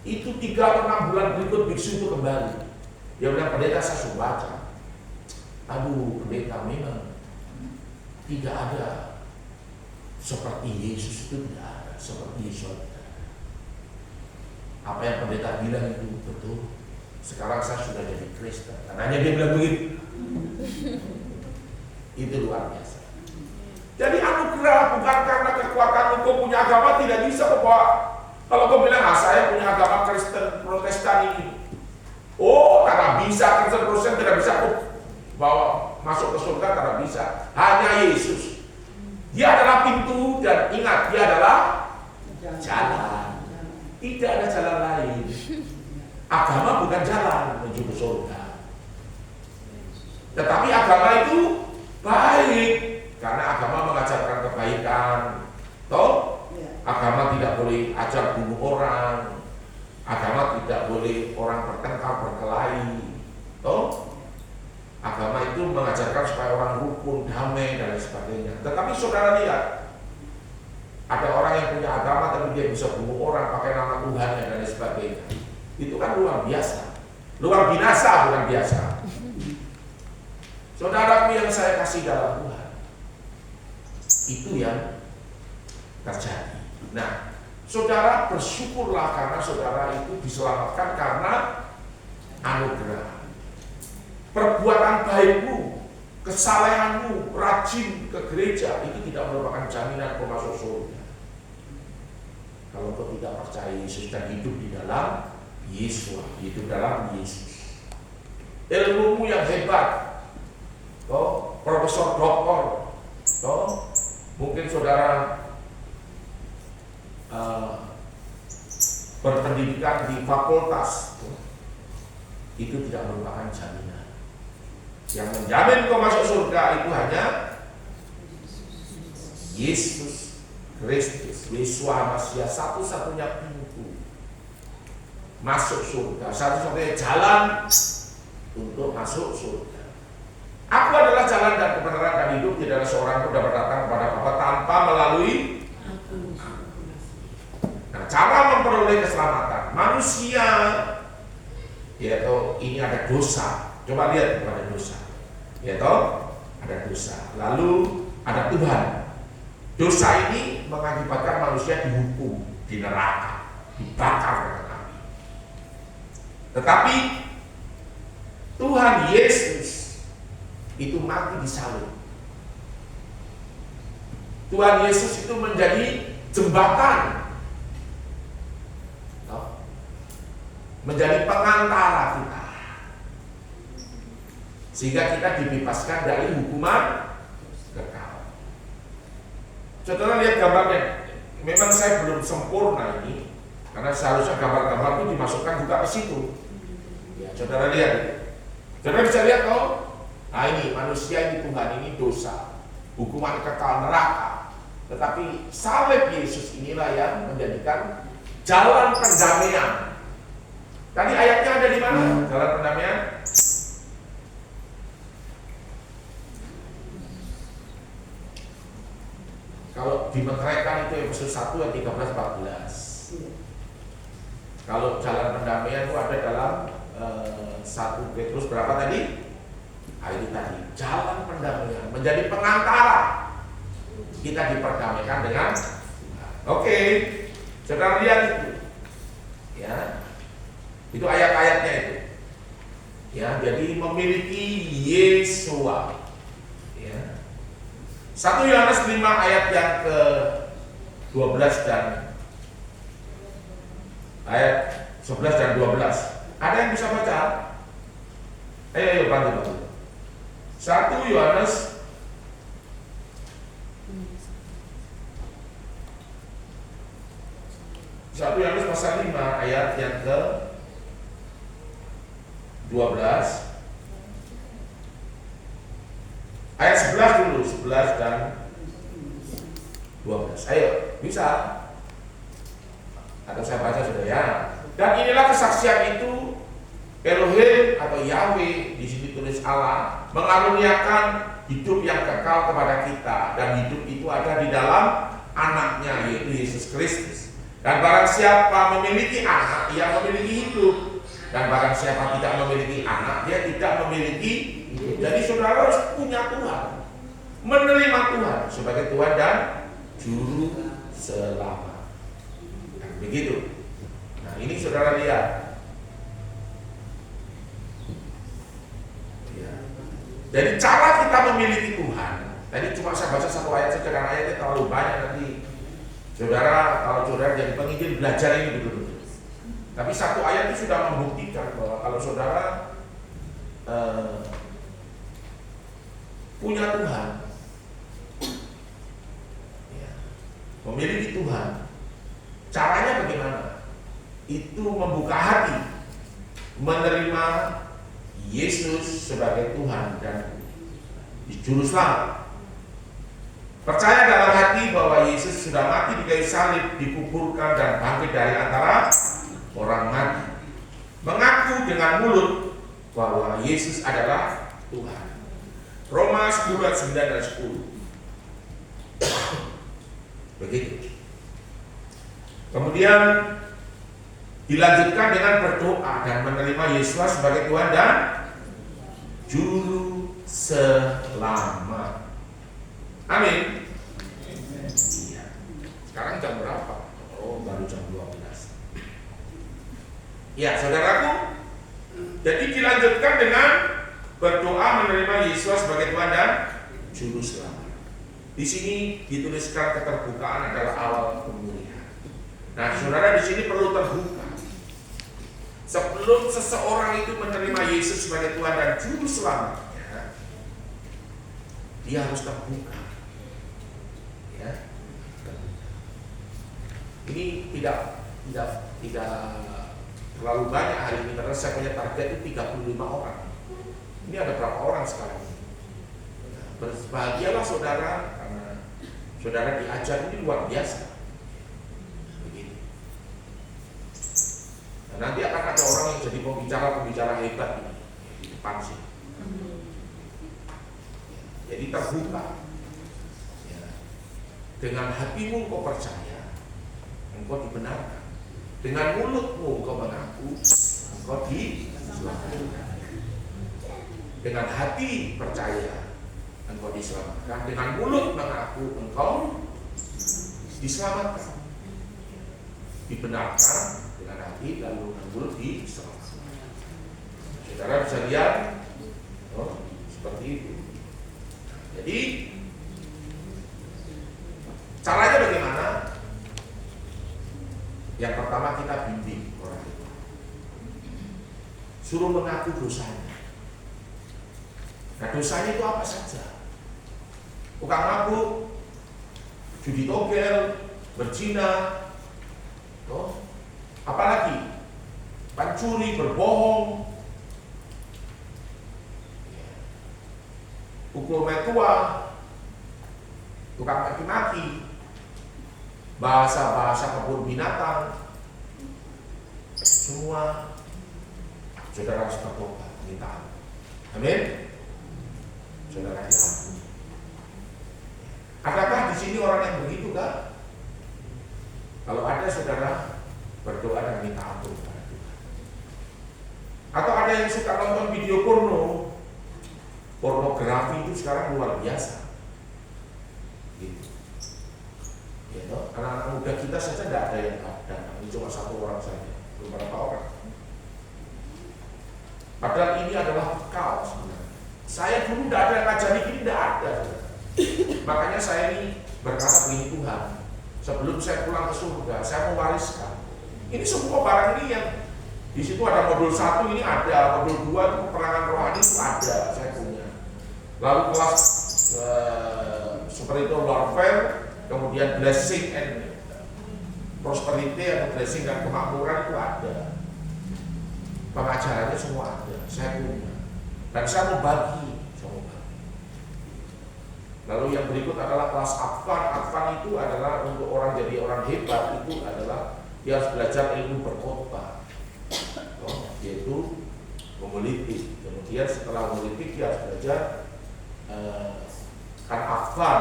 Itu 3-6 bulan berikut biksu itu kembali. Dia bilang, pendeta saya sudah baca. Aduh, pendeta memang tidak ada seperti Yesus, itu tidak ada seperti Yesus. Apa yang pendeta bilang itu betul. Sekarang saya sudah jadi Kristen. Katanya dia bilang begitu. Itu luar biasa. Jadi anugerah bukan karena kekuatan hukum punya agama tidak bisa Bapak. Kalau kau bilang, saya punya agama Kristen Protestan ini. Oh, karena bisa Kristen Protestan tidak bisa bawa masuk ke surga, karena bisa. Hanya Yesus. Dia adalah pintu dan ingat, dia adalah jalan. Tidak ada jalan lain. Agama bukan jalan menuju ke surga. Tetapi agama itu baik. Karena agama mengajarkan kebaikan. Toh, agama tidak boleh ajar bunuh orang. Agama tidak boleh orang bertengkar, berkelahi. Toh, agama itu mengajarkan supaya orang rukun, damai dan sebagainya. Tetapi saudara lihat, ada orang yang punya agama tapi dia bisa bunuh orang pakai nama Tuhannya dan sebagainya. Itu kan luar biasa. Luar binasa, bukan biasa. Saudaraku yang saya kasih dalam Tuhan, itu yang terjadi. Nah, saudara bersyukurlah karena saudara itu diselamatkan karena anugerah. Perbuatan baikmu, kesalehanmu, rajin ke gereja itu tidak merupakan jaminan kau masuk surga. Kalau kau tidak percaya Yesus dan hidup di dalam Yesus, hidup dalam Yesus. Ilmumu yang hebat, toh, profesor doktor, toh, mungkin saudara berpendidikan di fakultas, toh, itu tidak merupakan jaminan. Yang menjamin kau masuk surga itu hanya Yesus Kristus, Yeshua Masias, satu-satunya pintu masuk surga, satu-satunya jalan untuk masuk surga. Aku adalah jalan dan kebenaran dan hidup, tidak ada seorang pun dapat datang kepada Bapa tanpa melalui aku. Nah, cara memperoleh keselamatan manusia, yaitu ini ada dosa. Coba lihat kepada dosa, yaitu ada dosa. Lalu ada Tuhan. Dosa ini mengakibatkan manusia dihukum di neraka, dibakar dengan api. Tetapi Tuhan Yesus itu mati di salib. Tuhan Yesus itu menjadi jembatan, menjadi pengantara kita, sehingga kita dibebaskan dari hukuman kekal. Saudara lihat gambarnya. Memang saya belum sempurna ini, karena seharusnya gambar-gambar itu dimasukkan juga ke situ. Ya, saudara lihat. Saudara bisa lihat, nah ini manusia ini, Tuhan ini dosa, hukuman kekal neraka. Tetapi salib Yesus inilah yang menjadikan jalan pendamaian. Tadi ayatnya ada di mana? Jalan pendamaian. Kalau dimeteraikan itu Efesus 1 ayat 13-14. Kalau jalan pendamaian itu ada dalam 1 Petrus berapa tadi? Ini tadi, jalan pendamaian, menjadi pengantara. Kita diperdamaikan dengan Tuhan. Oke, saudara lihat itu. Ya. Itu ayat-ayatnya itu. Ya, jadi memiliki Yeshua. Ya. 1 Yohanes 5 ayat yang ke-12 dan ayat 11 dan 12. Ada yang bisa baca? Ayo bantu. 1 Yohanes pasal 5 ayat yang ke-12. Ayat 11 dulu, 11 dan 12. Ayo, bisa? Atau saya baca sudah ya. Dan inilah kesaksian itu, Elohim atau Yahweh, di sini tulis Allah, mengaruniakan hidup yang kekal kepada kita, dan hidup itu ada di dalam anaknya, yaitu Yesus Kristus. Dan barang siapa memiliki anak, ia memiliki hidup. Dan barang siapa tidak memiliki anak, dia tidak memiliki hidup. Jadi saudara harus punya Tuhan, menerima Tuhan sebagai Tuhan dan Juru Selamat. Nah, begitu. Nah, ini saudara lihat. Ya. Jadi cara kita memiliki Tuhan. Tadi cuma saya baca satu ayat saja karena ayatnya terlalu banyak nanti. Saudara, kalau saudara jadi penginjil belajar ini betul-betul. Tapi satu ayat itu sudah membuktikan bahwa kalau saudara punya Tuhan, ya, memiliki Tuhan, caranya bagaimana? Itu membuka hati, menerima Yesus sebagai Tuhan dan Juru Selamat. Percaya dalam hati bahwa Yesus sudah mati di kayu salib, dikuburkan dan bangkit dari antara orang mati. Mengaku dengan mulut bahwa Yesus adalah Tuhan. Roma 10 ayat 9 dan 10. Begitu. Kemudian dilanjutkan dengan berdoa dan menerima Yesus sebagai Tuhan dan Juru Selamat. Amin. Iya. Sekarang jam berapa? Oh, baru jam 12. Ya, saudaraku, Jadi dilanjutkan dengan berdoa menerima Yesus sebagai Tuhan dan Juru Selamat. Di sini dituliskan keterbukaan adalah awal pemulihan. Nah, saudara, di sini perlu terbuka. Sebelum seseorang itu menerima Yesus sebagai Tuhan dan Juru Selamatnya, dia harus terbuka. Ya. Ini tidak terlalu banyak hari ini, karena saya punya target itu 35 orang. Ini ada berapa orang sekarang? Berbahagialah saudara, karena saudara diajar ini luar biasa. Begitu. Dan nanti akan ada orang yang jadi pembicara hebat ini di depan sih. Jadi terbuka. Ya. Dengan hatimu kau percaya, engkau dibenarkan. Dengan mulutmu engkau mengaku, engkau diselamatkan. Dengan hati percaya, engkau diselamatkan. Dengan mulut mengaku, engkau diselamatkan. Dibenarkan dengan hati, lalu dengan mulut diselamatkan. Saudara bisa lihat, seperti itu. Jadi caranya bagaimana? Yang pertama, kita bimbing orang itu, suruh mengaku dosanya. Nah, dosanya itu apa saja? Tukang mabuk, judi togel, berzina, apalagi pencuri, berbohong, pukul mertua, tukang maki-maki, bahasa-bahasa kebun binatang, semua saudara harus bertobat, minta. Amin. Saudara diampuni. Adakah di sini orang yang begitu kan? Kalau ada, saudara berdoa dan minta ampun kepada Tuhan. Atau ada yang suka nonton video pornografi itu sekarang luar biasa. Gitu. Ya, anak-anak muda kita saja tidak ada yang datang, ini cuma satu orang saja, beberapa orang. Padahal ini adalah bekal sebenarnya. Saya dulu tidak ada yang ngajari gini, tidak ada. Makanya saya ini berkata begini, Tuhan, sebelum saya pulang ke surga, saya mau wariskan. Ini semua barang ini yang di situ ada modul 1 ini ada, modul 2 itu peperangan rohani itu ada, saya punya. Lalu kelas spiritual warfare, kemudian blessing and prosperity atau blessing dan kemakmuran itu ada. Pengajarannya semua ada, saya punya. Dan saya mau bagi. Lalu yang berikut adalah kelas Advan. Advan itu adalah untuk orang jadi orang hebat, itu adalah dia harus belajar ilmu berkhotbah, yaitu memelitik. Kemudian setelah memelitik dia harus belajar kan Advan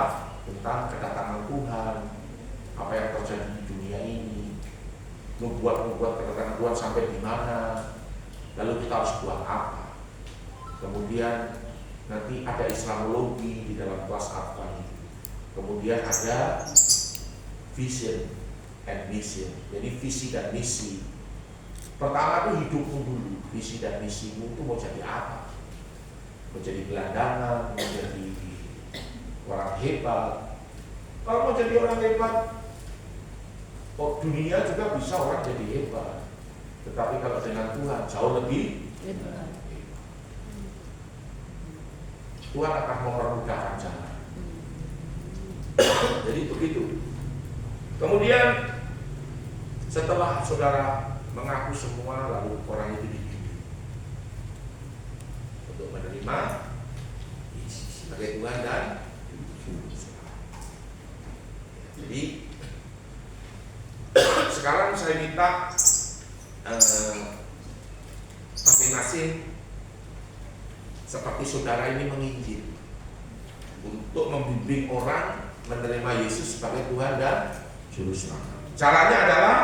tentang kedatangan Tuhan, apa yang terjadi di dunia ini, membuat kedatangan Tuhan sampai di mana, lalu kita harus buat apa. Kemudian nanti ada Islamologi di dalam kelas apa ini. Kemudian ada vision and mission. Jadi visi dan misi. Pertama itu hidupmu dulu, visi dan misimu itu mau jadi apa? Mau jadi gelandangan, mau jadi orang hebat. Kalau mau jadi orang hebat, dunia juga bisa orang jadi hebat. Tetapi kalau dengan Tuhan jauh lebih hebat. Tuhan akan mempermudahkan jalan. Jadi begitu. Kemudian setelah saudara mengaku semua, lalu orang itu dididik untuk menerima Yesus sebagai Tuhan dan Juru Selamat. Jadi sekarang saya minta masing-masing seperti saudara ini menginjil untuk membimbing orang menerima Yesus sebagai Tuhan dan Juru Selamat. Caranya adalah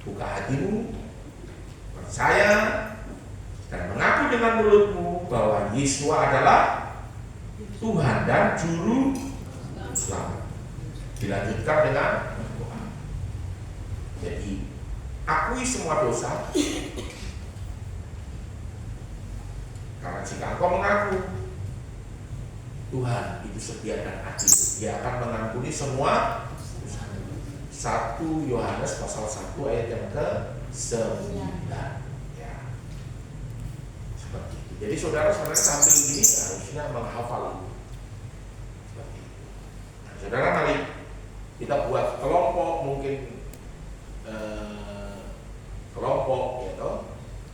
buka hatimu, percaya, dan mengaku dengan mulutmu bahwa Yesus adalah Tuhan dan Juru Selamat. Dilanjutkan dengan doa. Jadi akui semua dosa, Karena jika engkau mengaku Tuhan itu setia dan adil, Dia akan mengampuni semua dosa. 1 Yohanes pasal 1 ayat yang ke-9. Ya. Seperti itu. Jadi saudara-saudara sambil gini harusnya menghafal itu. Seperti itu. Nah, saudara, mari kita buat kelompok, mungkin kelompok gitu.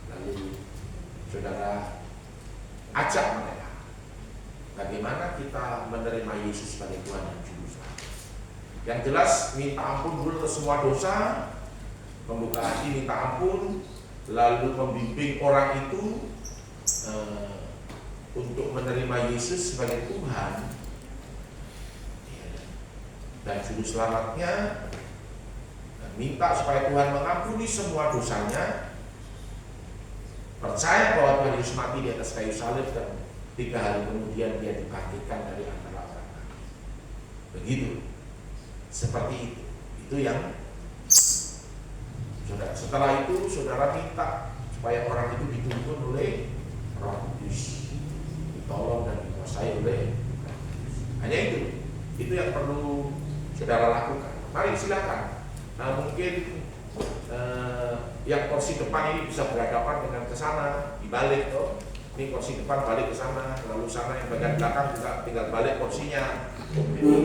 Lalu saudara ajak mereka bagaimana kita menerima Yesus sebagai Tuhan dan Juru Selamat. Yang jelas minta ampun dulu ke semua dosa, membuka hati minta ampun, lalu membimbing orang itu untuk menerima Yesus sebagai Tuhan dan Juru Selamatnya, dan minta supaya Tuhan mengampuni semua dosanya, percaya bahwa Tuhan Yesus mati di atas kayu salib dan 3 hari kemudian Dia dibangkitkan dari antara orang mati. Begitu, seperti itu yang saudara. Setelah itu saudara minta supaya orang itu dituntun oleh Roh Kudus, ditolong dan dikuasai oleh Roh Kudus. Hanya itu yang perlu saudara lakukan. Mari silakan. Nah, mungkin yang kursi depan ini bisa berhadapan dengan ke sana, dibalik tuh. Ini kursi depan balik ke sana, lalu sana yang bagian belakang juga tinggal balik kursinya.